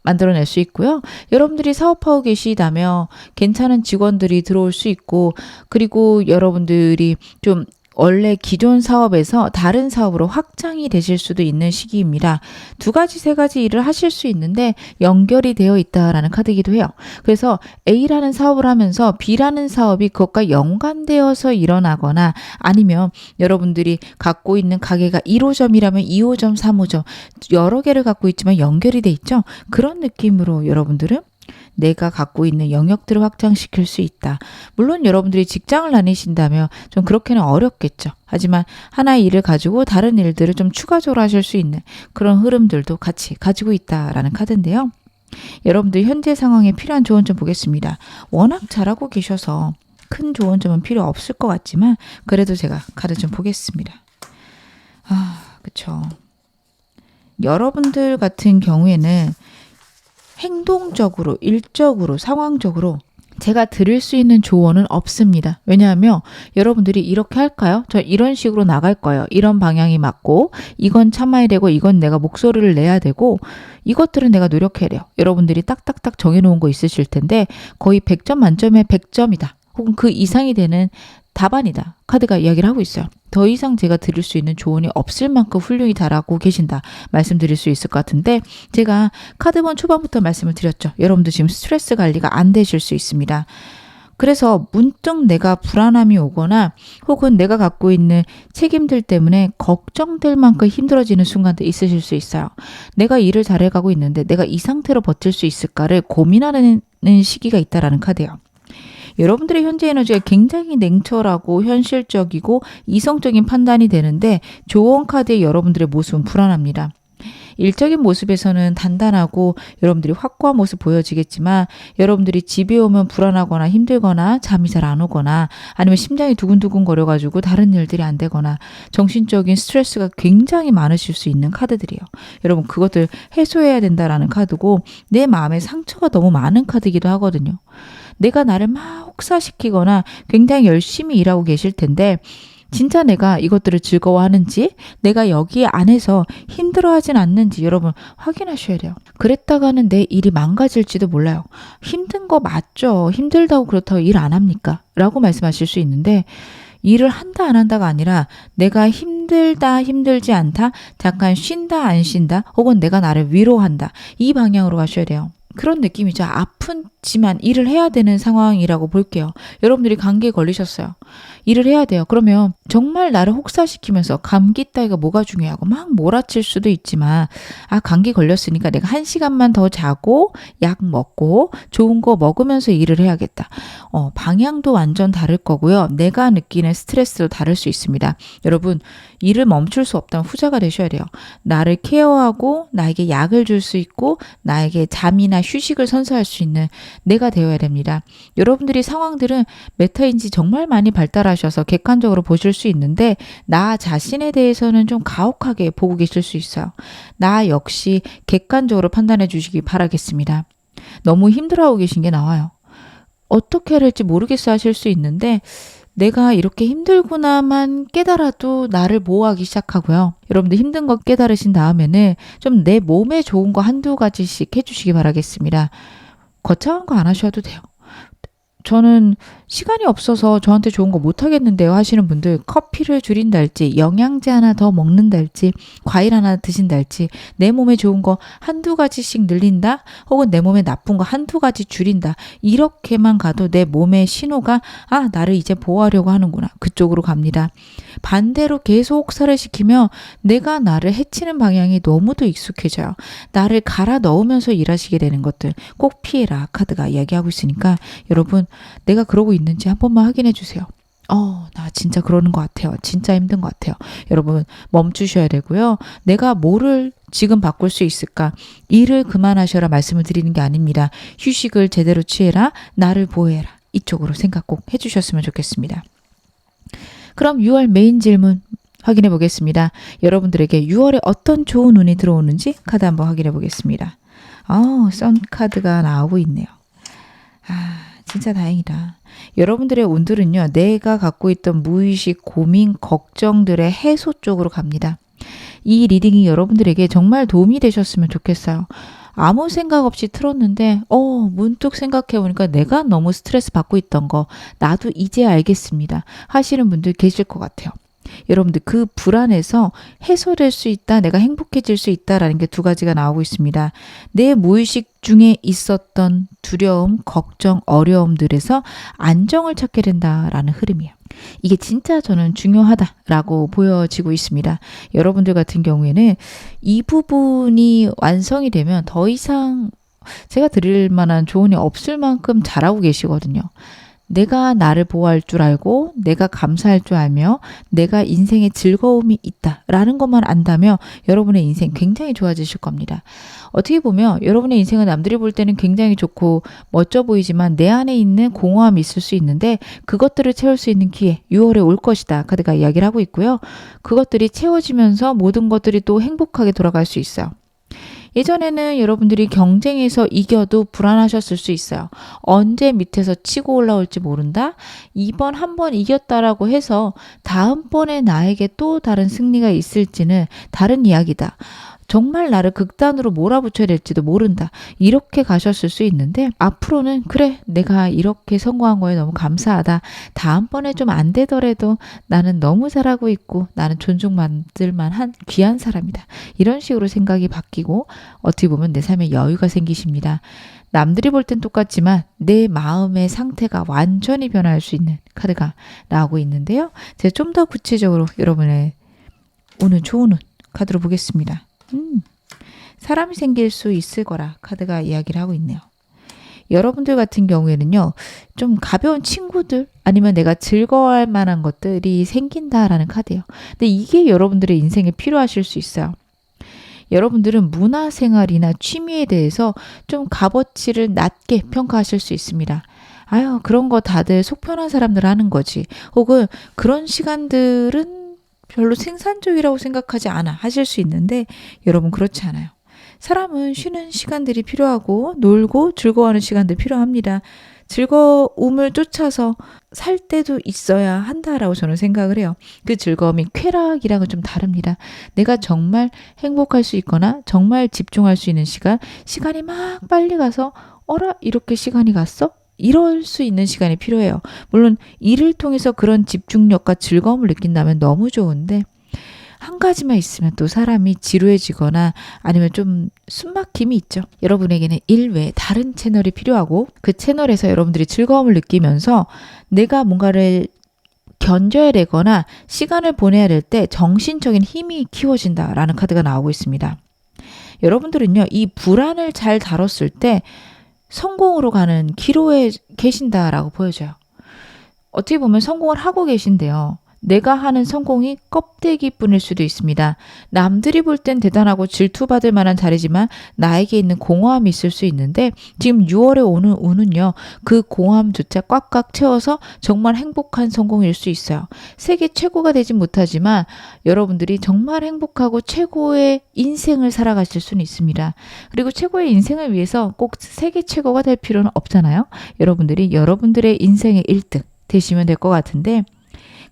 만들어낼 수 있고요. 여러분들이 사업하고 계시다면 괜찮은 직원들이 들어올 수 있고, 그리고 여러분들이 좀 원래 기존 사업에서 다른 사업으로 확장이 되실 수도 있는 시기입니다. 2가지, 3가지 일을 하실 수 있는데 연결이 되어 있다라는 카드이기도 해요. 그래서 A라는 사업을 하면서 B라는 사업이 그것과 연관되어서 일어나거나, 아니면 여러분들이 갖고 있는 가게가 1호점이라면 2호점, 3호점 여러 개를 갖고 있지만 연결이 돼 있죠. 그런 느낌으로 여러분들은 내가 갖고 있는 영역들을 확장시킬 수 있다. 물론 여러분들이 직장을 다니신다면 좀 그렇게는 어렵겠죠. 하지만 하나의 일을 가지고 다른 일들을 좀 추가적으로 하실 수 있는 그런 흐름들도 같이 가지고 있다라는 카드인데요. 여러분들 현재 상황에 필요한 조언 좀 보겠습니다. 워낙 잘하고 계셔서 큰 조언 점은 필요 없을 것 같지만 그래도 제가 카드 좀 보겠습니다. 그쵸. 여러분들 같은 경우에는 행동적으로, 일적으로, 상황적으로 제가 드릴 수 있는 조언은 없습니다. 왜냐하면 여러분들이 이렇게 할까요? 저 이런 식으로 나갈 거예요. 이런 방향이 맞고 이건 참아야 되고 이건 내가 목소리를 내야 되고 이것들은 내가 노력해야 돼요. 여러분들이 딱딱딱 정해놓은 거 있으실 텐데 거의 100점 만점에 100점이다. 혹은 그 이상이 되는 답안이다. 카드가 이야기를 하고 있어요. 더 이상 제가 드릴 수 있는 조언이 없을 만큼 훌륭히 잘하고 계신다. 말씀드릴 수 있을 것 같은데 제가 카드번 초반부터 말씀을 드렸죠. 여러분들 지금 스트레스 관리가 안 되실 수 있습니다. 그래서 문득 내가 불안함이 오거나 혹은 내가 갖고 있는 책임들 때문에 걱정될 만큼 힘들어지는 순간도 있으실 수 있어요. 내가 일을 잘해가고 있는데 내가 이 상태로 버틸 수 있을까를 고민하는 시기가 있다라는 카드예요. 여러분들의 현재 에너지가 굉장히 냉철하고 현실적이고 이성적인 판단이 되는데 조언 카드의 여러분들의 모습은 불안합니다. 일적인 모습에서는 단단하고 여러분들이 확고한 모습 보여지겠지만 여러분들이 집에 오면 불안하거나 힘들거나 잠이 잘 안 오거나 아니면 심장이 두근두근 거려가지고 다른 일들이 안 되거나 정신적인 스트레스가 굉장히 많으실 수 있는 카드들이에요. 여러분 그것들 해소해야 된다라는 카드고 내 마음에 상처가 너무 많은 카드이기도 하거든요. 내가 나를 막 혹사시키거나 굉장히 열심히 일하고 계실 텐데 진짜 내가 이것들을 즐거워하는지 내가 여기 안에서 힘들어하진 않는지 여러분 확인하셔야 돼요. 그랬다가는 내 일이 망가질지도 몰라요. 힘든 거 맞죠. 힘들다고 그렇다고 일 안 합니까? 라고 말씀하실 수 있는데 일을 한다 안 한다가 아니라 내가 힘들다 힘들지 않다 잠깐 쉰다 안 쉰다 혹은 내가 나를 위로한다 이 방향으로 가셔야 돼요. 그런 느낌이죠. 아프지만 일을 해야 되는 상황이라고 볼게요. 여러분들이 감기에 걸리셨어요. 일을 해야 돼요. 그러면 정말 나를 혹사시키면서 감기 따위가 뭐가 중요하고 막 몰아칠 수도 있지만 감기 걸렸으니까 내가 1시간만 더 자고 약 먹고 좋은 거 먹으면서 일을 해야겠다. 방향도 완전 다를 거고요. 내가 느끼는 스트레스도 다를 수 있습니다. 여러분 일을 멈출 수 없다면 후자가 되셔야 돼요. 나를 케어하고 나에게 약을 줄 수 있고 나에게 잠이나 휴식을 선사할 수 있는 내가 되어야 됩니다. 여러분들이 상황들은 메타인지 정말 많이 발달하셔서 객관적으로 보실 수 있는데 나 자신에 대해서는 좀 가혹하게 보고 계실 수 있어요. 나 역시 객관적으로 판단해 주시기 바라겠습니다. 너무 힘들어하고 계신 게 나와요. 어떻게 해야 할지 모르겠어 하실 수 있는데 내가 이렇게 힘들구나만 깨달아도 나를 보호하기 시작하고요. 여러분들 힘든 거 깨달으신 다음에는 좀 내 몸에 좋은 거 한두 가지씩 해주시기 바라겠습니다. 거창한 거 안 하셔도 돼요. 저는 시간이 없어서 저한테 좋은 거 못하겠는데요 하시는 분들 커피를 줄인달지 영양제 하나 더 먹는달지 과일 하나 드신달지 내 몸에 좋은 거 한두 가지씩 늘린다 혹은 내 몸에 나쁜 거 한두 가지 줄인다 이렇게만 가도 내 몸의 신호가 나를 이제 보호하려고 하는구나 그쪽으로 갑니다. 반대로 계속 혹사를 시키며 내가 나를 해치는 방향이 너무도 익숙해져요. 나를 갈아 넣으면서 일하시게 되는 것들 꼭 피해라 카드가 이야기하고 있으니까 여러분 내가 그러고 있는지 한 번만 확인해 주세요. 나 진짜 그러는 것 같아요. 진짜 힘든 것 같아요. 여러분 멈추셔야 되고요. 내가 뭐를 지금 바꿀 수 있을까? 일을 그만하셔라 말씀을 드리는 게 아닙니다. 휴식을 제대로 취해라. 나를 보호해라. 이쪽으로 생각 꼭 해주셨으면 좋겠습니다. 그럼 6월 메인 질문 확인해 보겠습니다. 여러분들에게 6월에 어떤 좋은 운이 들어오는지 카드 한번 확인해 보겠습니다. 선 카드가 나오고 있네요. 진짜 다행이다. 여러분들의 운들은요. 내가 갖고 있던 무의식, 고민, 걱정들의 해소 쪽으로 갑니다. 이 리딩이 여러분들에게 정말 도움이 되셨으면 좋겠어요. 아무 생각 없이 틀었는데 문득 생각해보니까 내가 너무 스트레스 받고 있던 거 나도 이제 알겠습니다 하시는 분들 계실 것 같아요. 여러분들 그 불안에서 해소될 수 있다, 내가 행복해질 수 있다라는 게 두 가지가 나오고 있습니다. 내 무의식 중에 있었던 두려움, 걱정, 어려움들에서 안정을 찾게 된다라는 흐름이에요. 이게 진짜 저는 중요하다라고 보여지고 있습니다. 여러분들 같은 경우에는 이 부분이 완성이 되면 더 이상 제가 드릴 만한 조언이 없을 만큼 잘하고 계시거든요. 내가 나를 보호할 줄 알고 내가 감사할 줄 알며 내가 인생에 즐거움이 있다라는 것만 안다면 여러분의 인생 굉장히 좋아지실 겁니다. 어떻게 보면 여러분의 인생은 남들이 볼 때는 굉장히 좋고 멋져 보이지만 내 안에 있는 공허함이 있을 수 있는데 그것들을 채울 수 있는 기회 6월에 올 것이다. 카드가 이야기를 하고 있고요. 그것들이 채워지면서 모든 것들이 또 행복하게 돌아갈 수 있어요. 예전에는 여러분들이 경쟁에서 이겨도 불안하셨을 수 있어요. 언제 밑에서 치고 올라올지 모른다? 이번 한 번 이겼다라고 해서 다음번에 나에게 또 다른 승리가 있을지는 다른 이야기다. 정말 나를 극단으로 몰아붙여야 될지도 모른다. 이렇게 가셨을 수 있는데 앞으로는 그래 내가 이렇게 성공한 거에 너무 감사하다. 다음번에 좀 안 되더라도 나는 너무 잘하고 있고 나는 존중받을 만한 귀한 사람이다. 이런 식으로 생각이 바뀌고 어떻게 보면 내 삶에 여유가 생기십니다. 남들이 볼 땐 똑같지만 내 마음의 상태가 완전히 변할 수 있는 카드가 나오고 있는데요. 제가 좀 더 구체적으로 여러분의 오늘 좋은 운 카드로 보겠습니다. 사람이 생길 수 있을 거라 카드가 이야기를 하고 있네요. 여러분들 같은 경우에는요. 좀 가벼운 친구들 아니면 내가 즐거워할 만한 것들이 생긴다라는 카드예요. 근데 이게 여러분들의 인생에 필요하실 수 있어요. 여러분들은 문화생활이나 취미에 대해서 좀 값어치를 낮게 평가하실 수 있습니다. 아유 그런 거 다들 속 편한 사람들 하는 거지. 혹은 그런 시간들은 별로 생산적이라고 생각하지 않아 하실 수 있는데 여러분 그렇지 않아요. 사람은 쉬는 시간들이 필요하고 놀고 즐거워하는 시간들이 필요합니다. 즐거움을 쫓아서 살 때도 있어야 한다라고 저는 생각을 해요. 그 즐거움이 쾌락이랑은 좀 다릅니다. 내가 정말 행복할 수 있거나 정말 집중할 수 있는 시간이 막 빨리 가서 어라 이렇게 시간이 갔어? 이럴 수 있는 시간이 필요해요. 물론 일을 통해서 그런 집중력과 즐거움을 느낀다면 너무 좋은데 한 가지만 있으면 또 사람이 지루해지거나 아니면 좀 숨막힘이 있죠. 여러분에게는 일 외에 다른 채널이 필요하고 그 채널에서 여러분들이 즐거움을 느끼면서 내가 뭔가를 견뎌야 되거나 시간을 보내야 될 때 정신적인 힘이 키워진다라는 카드가 나오고 있습니다. 여러분들은요. 이 불안을 잘 다뤘을 때 성공으로 가는 기로에 계신다라고 보여져요. 어떻게 보면 성공을 하고 계신데요. 내가 하는 성공이 껍데기뿐일 수도 있습니다. 남들이 볼 땐 대단하고 질투받을 만한 자리지만 나에게 있는 공허함이 있을 수 있는데 지금 6월에 오는 운은요. 그 공허함조차 꽉꽉 채워서 정말 행복한 성공일 수 있어요. 세계 최고가 되진 못하지만 여러분들이 정말 행복하고 최고의 인생을 살아가실 수는 있습니다. 그리고 최고의 인생을 위해서 꼭 세계 최고가 될 필요는 없잖아요. 여러분들이 여러분들의 인생의 1등 되시면 될 것 같은데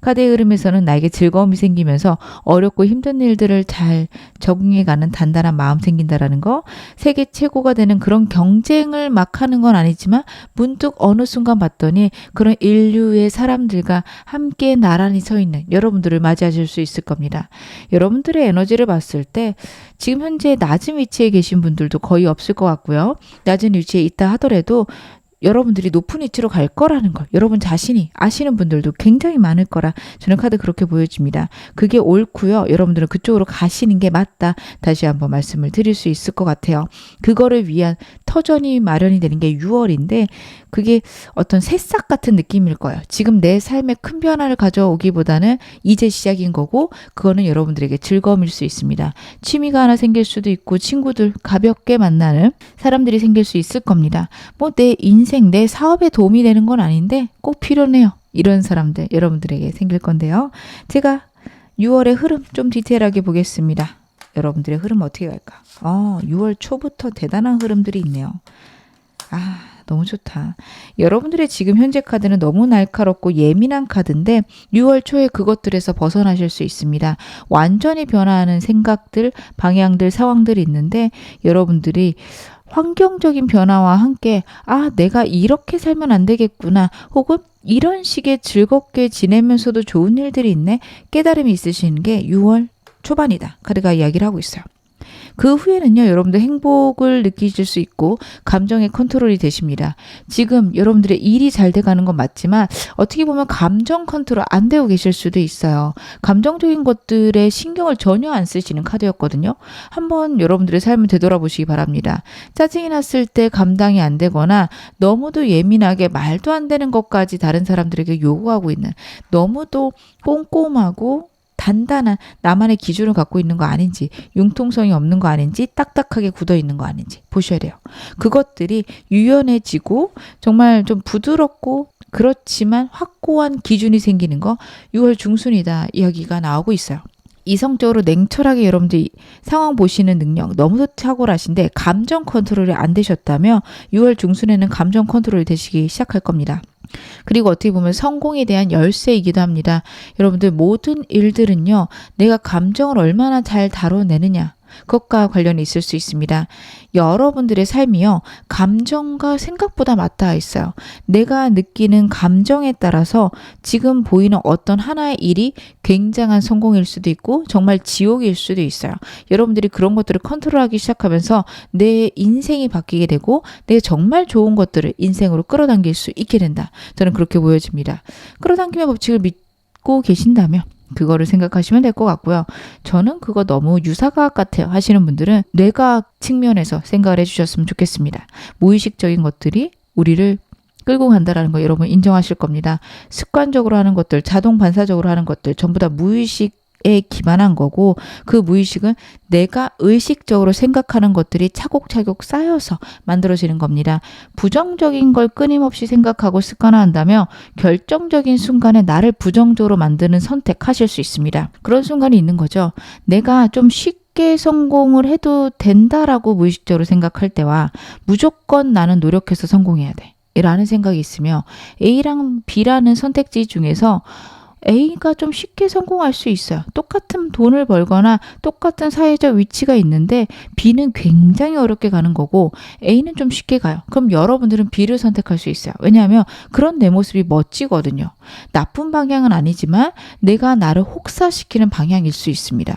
카드의 흐름에서는 나에게 즐거움이 생기면서 어렵고 힘든 일들을 잘 적응해가는 단단한 마음 생긴다라는 거, 세계 최고가 되는 그런 경쟁을 막 하는 건 아니지만 문득 어느 순간 봤더니 그런 인류의 사람들과 함께 나란히 서 있는 여러분들을 맞이하실 수 있을 겁니다. 여러분들의 에너지를 봤을 때 지금 현재 낮은 위치에 계신 분들도 거의 없을 것 같고요. 낮은 위치에 있다 하더라도 여러분들이 높은 위치로 갈 거라는 걸 여러분 자신이 아시는 분들도 굉장히 많을 거라 저는 카드 그렇게 보여집니다. 그게 옳고요. 여러분들은 그쪽으로 가시는 게 맞다. 다시 한번 말씀을 드릴 수 있을 것 같아요. 그거를 위한 터전이 마련이 되는 게 6월인데 그게 어떤 새싹 같은 느낌일 거예요. 지금 내 삶에 큰 변화를 가져오기보다는 이제 시작인 거고 그거는 여러분들에게 즐거움일 수 있습니다. 취미가 하나 생길 수도 있고 친구들 가볍게 만나는 사람들이 생길 수 있을 겁니다. 뭐 내 인생, 내 사업에 도움이 되는 건 아닌데 꼭 필요해요. 이런 사람들 여러분들에게 생길 건데요. 제가 6월의 흐름 좀 디테일하게 보겠습니다. 여러분들의 흐름 어떻게 갈까? 6월 초부터 대단한 흐름들이 있네요. 너무 좋다. 여러분들의 지금 현재 카드는 너무 날카롭고 예민한 카드인데 6월 초에 그것들에서 벗어나실 수 있습니다. 완전히 변화하는 생각들, 방향들, 상황들이 있는데 여러분들이 환경적인 변화와 함께 내가 이렇게 살면 안 되겠구나 혹은 이런 식의 즐겁게 지내면서도 좋은 일들이 있네 깨달음이 있으시는 게 6월 초반이다. 카드가 이야기를 하고 있어요. 그 후에는요, 여러분들 행복을 느끼실 수 있고 감정의 컨트롤이 되십니다. 지금 여러분들의 일이 잘 돼가는 건 맞지만 어떻게 보면 감정 컨트롤 안 되고 계실 수도 있어요. 감정적인 것들에 신경을 전혀 안 쓰시는 카드였거든요. 한번 여러분들의 삶을 되돌아보시기 바랍니다. 짜증이 났을 때 감당이 안 되거나 너무도 예민하게 말도 안 되는 것까지 다른 사람들에게 요구하고 있는, 너무도 꼼꼼하고 단단한 나만의 기준을 갖고 있는 거 아닌지, 융통성이 없는 거 아닌지, 딱딱하게 굳어 있는 거 아닌지 보셔야 돼요. 그것들이 유연해지고 정말 좀 부드럽고 그렇지만 확고한 기준이 생기는 거 6월 중순이다 이야기가 나오고 있어요. 이성적으로 냉철하게 여러분들이 상황 보시는 능력 너무도 탁월하신데 감정 컨트롤이 안 되셨다면 6월 중순에는 감정 컨트롤이 되시기 시작할 겁니다. 그리고 어떻게 보면 성공에 대한 열쇠이기도 합니다. 여러분들 모든 일들은요, 내가 감정을 얼마나 잘 다뤄내느냐, 그것과 관련이 있을 수 있습니다. 여러분들의 삶이요, 감정과 생각보다 맞닿아 있어요. 내가 느끼는 감정에 따라서 지금 보이는 어떤 하나의 일이 굉장한 성공일 수도 있고 정말 지옥일 수도 있어요. 여러분들이 그런 것들을 컨트롤하기 시작하면서 내 인생이 바뀌게 되고 내가 정말 좋은 것들을 인생으로 끌어당길 수 있게 된다. 저는 그렇게 보여집니다. 끌어당김의 법칙을 믿고 계신다면 그거를 생각하시면 될 것 같고요. 저는 그거 너무 유사과학 같아요 하시는 분들은 뇌과학 측면에서 생각을 해주셨으면 좋겠습니다. 무의식적인 것들이 우리를 끌고 간다라는 거 여러분 인정하실 겁니다. 습관적으로 하는 것들, 자동 반사적으로 하는 것들 전부 다 무의식에 기반한 거고, 그 무의식은 내가 의식적으로 생각하는 것들이 차곡차곡 쌓여서 만들어지는 겁니다. 부정적인 걸 끊임없이 생각하고 습관화한다면 결정적인 순간에 나를 부정적으로 만드는 선택하실 수 있습니다. 그런 순간이 있는 거죠. 내가 좀 쉽게 성공을 해도 된다라고 무의식적으로 생각할 때와 무조건 나는 노력해서 성공해야 돼 라는 생각이 있으며 A랑 B라는 선택지 중에서 A가 좀 쉽게 성공할 수 있어요. 똑같은 돈을 벌거나 똑같은 사회적 위치가 있는데 B는 굉장히 어렵게 가는 거고 A는 좀 쉽게 가요. 그럼 여러분들은 B를 선택할 수 있어요. 왜냐하면 그런 내 모습이 멋지거든요. 나쁜 방향은 아니지만 내가 나를 혹사시키는 방향일 수 있습니다.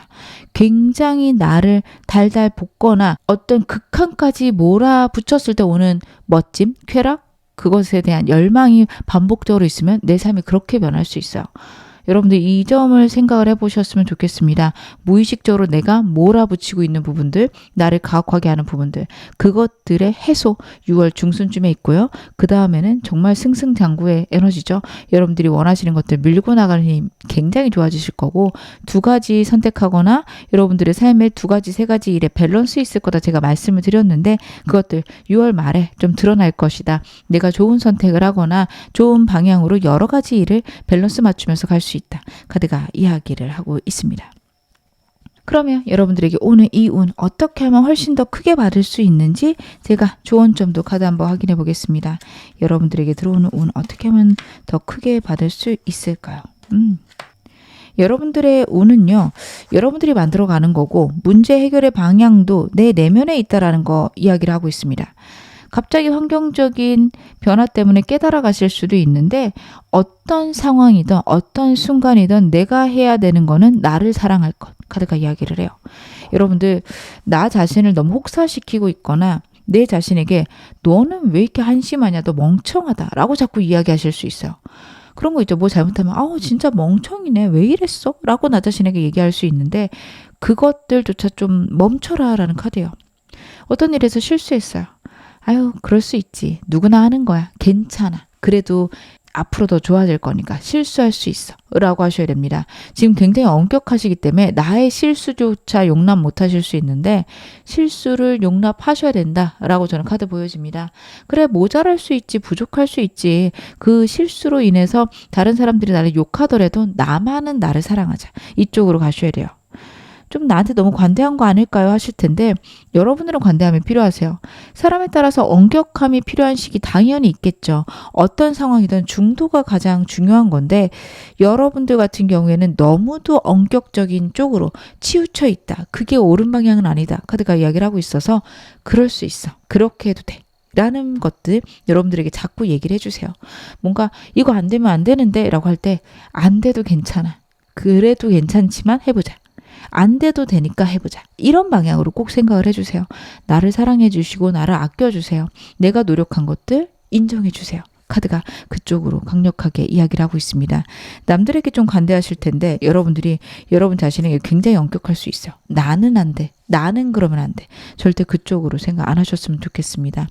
굉장히 나를 달달 볶거나 어떤 극한까지 몰아붙였을 때 오는 멋짐, 쾌락, 그것에 대한 열망이 반복적으로 있으면 내 삶이 그렇게 변할 수 있어요. 여러분들 이 점을 생각을 해보셨으면 좋겠습니다. 무의식적으로 내가 몰아붙이고 있는 부분들, 나를 가혹하게 하는 부분들, 그것들의 해소 6월 중순쯤에 있고요. 그 다음에는 정말 승승장구의 에너지죠. 여러분들이 원하시는 것들 밀고 나가는 힘 굉장히 좋아지실 거고, 두 가지 선택하거나 여러분들의 삶에 두 가지, 세 가지 일에 밸런스 있을 거다 제가 말씀을 드렸는데 그것들 6월 말에 좀 드러날 것이다. 내가 좋은 선택을 하거나 좋은 방향으로 여러 가지 일을 밸런스 맞추면서 갈 수 있다. 카드가 이야기를 하고 있습니다. 그러면 여러분들에게 오늘 이 운 어떻게 하면 훨씬 더 크게 받을 수 있는지 제가 조언점도 카드 한번 확인해 보겠습니다. 여러분들에게 들어오는 운 어떻게 하면 더 크게 받을 수 있을까요? 여러분들의 운은요, 여러분들이 만들어가는 거고 문제 해결의 방향도 내 내면에 있다라는 거 이야기를 하고 있습니다. 갑자기 환경적인 변화 때문에 깨달아 가실 수도 있는데 어떤 상황이든 어떤 순간이든 내가 해야 되는 거는 나를 사랑할 것. 카드가 이야기를 해요. 여러분들 나 자신을 너무 혹사시키고 있거나 내 자신에게 너는 왜 이렇게 한심하냐, 너 멍청하다 라고 자꾸 이야기하실 수 있어요. 그런 거 있죠. 뭐 잘못하면 아우 진짜 멍청이네 왜 이랬어? 라고 나 자신에게 얘기할 수 있는데 그것들조차 좀 멈춰라 라는 카드예요. 어떤 일에서 실수했어요. 아유 그럴 수 있지. 누구나 하는 거야. 괜찮아. 그래도 앞으로 더 좋아질 거니까 실수할 수 있어 라고 하셔야 됩니다. 지금 굉장히 엄격하시기 때문에 나의 실수조차 용납 못 하실 수 있는데 실수를 용납하셔야 된다 라고 저는 카드 보여집니다. 그래 모자랄 수 있지, 부족할 수 있지. 그 실수로 인해서 다른 사람들이 나를 욕하더라도 나만은 나를 사랑하자. 이쪽으로 가셔야 돼요. 좀 나한테 너무 관대한 거 아닐까요? 하실 텐데 여러분들은 관대함이 필요하세요. 사람에 따라서 엄격함이 필요한 시기 당연히 있겠죠. 어떤 상황이든 중도가 가장 중요한 건데 여러분들 같은 경우에는 너무도 엄격적인 쪽으로 치우쳐 있다. 그게 옳은 방향은 아니다. 카드가 이야기를 하고 있어서 그럴 수 있어. 그렇게 해도 돼. 라는 것들 여러분들에게 자꾸 얘기를 해주세요. 뭔가 이거 안 되면 안 되는데 라고 할 때 안 돼도 괜찮아. 그래도 괜찮지만 해보자. 안 돼도 되니까 해보자. 이런 방향으로 꼭 생각을 해주세요. 나를 사랑해 주시고 나를 아껴주세요. 내가 노력한 것들 인정해 주세요. 카드가 그쪽으로 강력하게 이야기를 하고 있습니다. 남들에게 좀 관대하실 텐데 여러분들이 여러분 자신에게 굉장히 엄격할 수 있어요. 나는 안 돼. 나는 그러면 안 돼. 절대 그쪽으로 생각 안 하셨으면 좋겠습니다.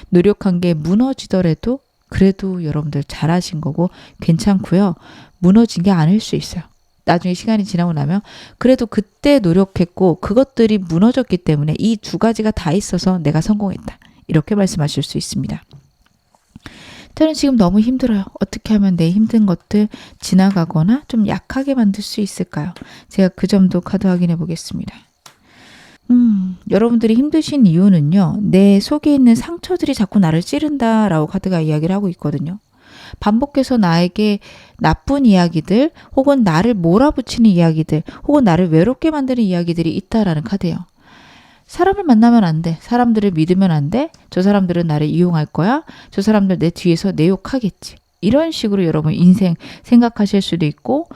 노력한 게 무너지더라도 그래도 여러분들 잘하신 거고 괜찮고요. 무너진 게 아닐 수 있어요. 나중에 시간이 지나고 나면 그래도 그때 노력했고 그것들이 무너졌기 때문에 이 두 가지가 다 있어서 내가 성공했다. 이렇게 말씀하실 수 있습니다. 저는 지금 너무 힘들어요. 어떻게 하면 내 힘든 것들 지나가거나 좀 약하게 만들 수 있을까요? 제가 그 점도 카드 확인해 보겠습니다. 여러분들이 힘드신 이유는요. 내 속에 있는 상처들이 자꾸 나를 찌른다라고 카드가 이야기를 하고 있거든요. 반복해서 나에게 나쁜 이야기들 혹은 나를 몰아붙이는 이야기들 혹은 나를 외롭게 만드는 이야기들이 있다라는 카드예요. 사람을 만나면 안 돼. 사람들을 믿으면 안 돼. 저 사람들은 나를 이용할 거야. 저 사람들 내 뒤에서 내 욕하겠지. 이런 식으로 여러분 인생 생각하실 수도 있고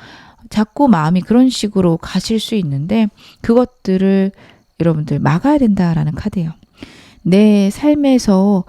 자꾸 마음이 그런 식으로 가실 수 있는데 그것들을 여러분들 막아야 된다라는 카드예요. 내 삶에서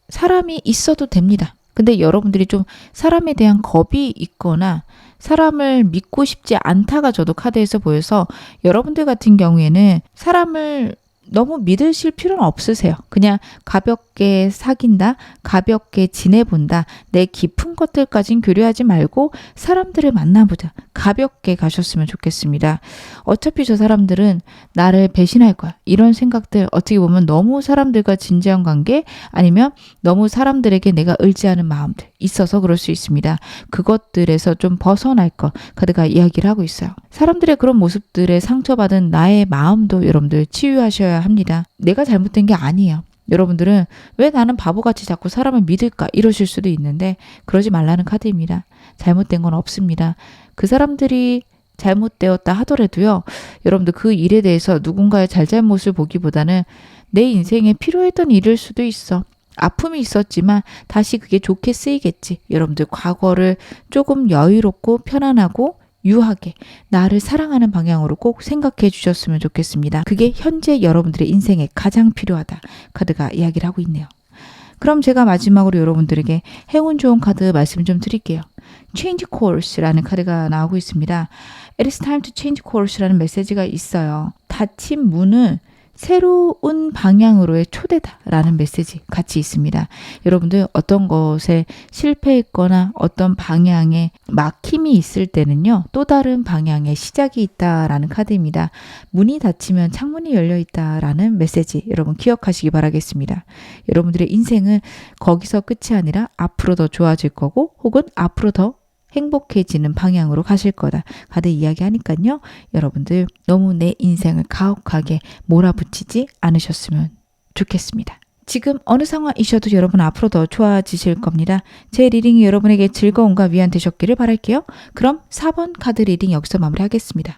사람이 있어도 됩니다. 근데 여러분들이 좀 사람에 대한 겁이 있거나 사람을 믿고 싶지 않다가 저도 카드에서 보여서 여러분들 같은 경우에는 사람을 너무 믿으실 필요는 없으세요. 그냥 가볍게 사귄다, 가볍게 지내본다, 내 깊은 것들까진 교류하지 말고 사람들을 만나보자. 가볍게 가셨으면 좋겠습니다. 어차피 저 사람들은 나를 배신할 거야. 이런 생각들 어떻게 보면 너무 사람들과 진지한 관계 아니면 너무 사람들에게 내가 의지하는 마음들 있어서 그럴 수 있습니다. 그것들에서 좀 벗어날 것 카드가 이야기를 하고 있어요. 사람들의 그런 모습들에 상처받은 나의 마음도 여러분들 치유하셔야 합니다. 내가 잘못된 게 아니에요. 여러분들은 왜 나는 바보같이 자꾸 사람을 믿을까 이러실 수도 있는데 그러지 말라는 카드입니다. 잘못된 건 없습니다. 그 사람들이 잘못되었다 하더라도요. 여러분들 그 일에 대해서 누군가의 잘잘못을 보기보다는 내 인생에 필요했던 일일 수도 있어. 아픔이 있었지만 다시 그게 좋게 쓰이겠지. 여러분들 과거를 조금 여유롭고 편안하고 유하게 나를 사랑하는 방향으로 꼭 생각해 주셨으면 좋겠습니다. 그게 현재 여러분들의 인생에 가장 필요하다. 카드가 이야기를 하고 있네요. 그럼 제가 마지막으로 여러분들에게 행운 좋은 카드 말씀 좀 드릴게요. Change course라는 카드가 나오고 있습니다. It is time to change course라는 메시지가 있어요. 닫힌 문을 새로운 방향으로의 초대다라는 메시지 같이 있습니다. 여러분들 어떤 것에 실패했거나 어떤 방향에 막힘이 있을 때는요. 또 다른 방향의 시작이 있다라는 카드입니다. 문이 닫히면 창문이 열려 있다라는 메시지 여러분 기억하시기 바라겠습니다. 여러분들의 인생은 거기서 끝이 아니라 앞으로 더 좋아질 거고 혹은 앞으로 더 행복해지는 방향으로 가실 거다. 카드 이야기하니까요. 여러분들 너무 내 인생을 가혹하게 몰아붙이지 않으셨으면 좋겠습니다. 지금 어느 상황이셔도 여러분 앞으로 더 좋아지실 겁니다. 제 리딩이 여러분에게 즐거움과 위안 되셨기를 바랄게요. 그럼 4번 카드 리딩 여기서 마무리하겠습니다.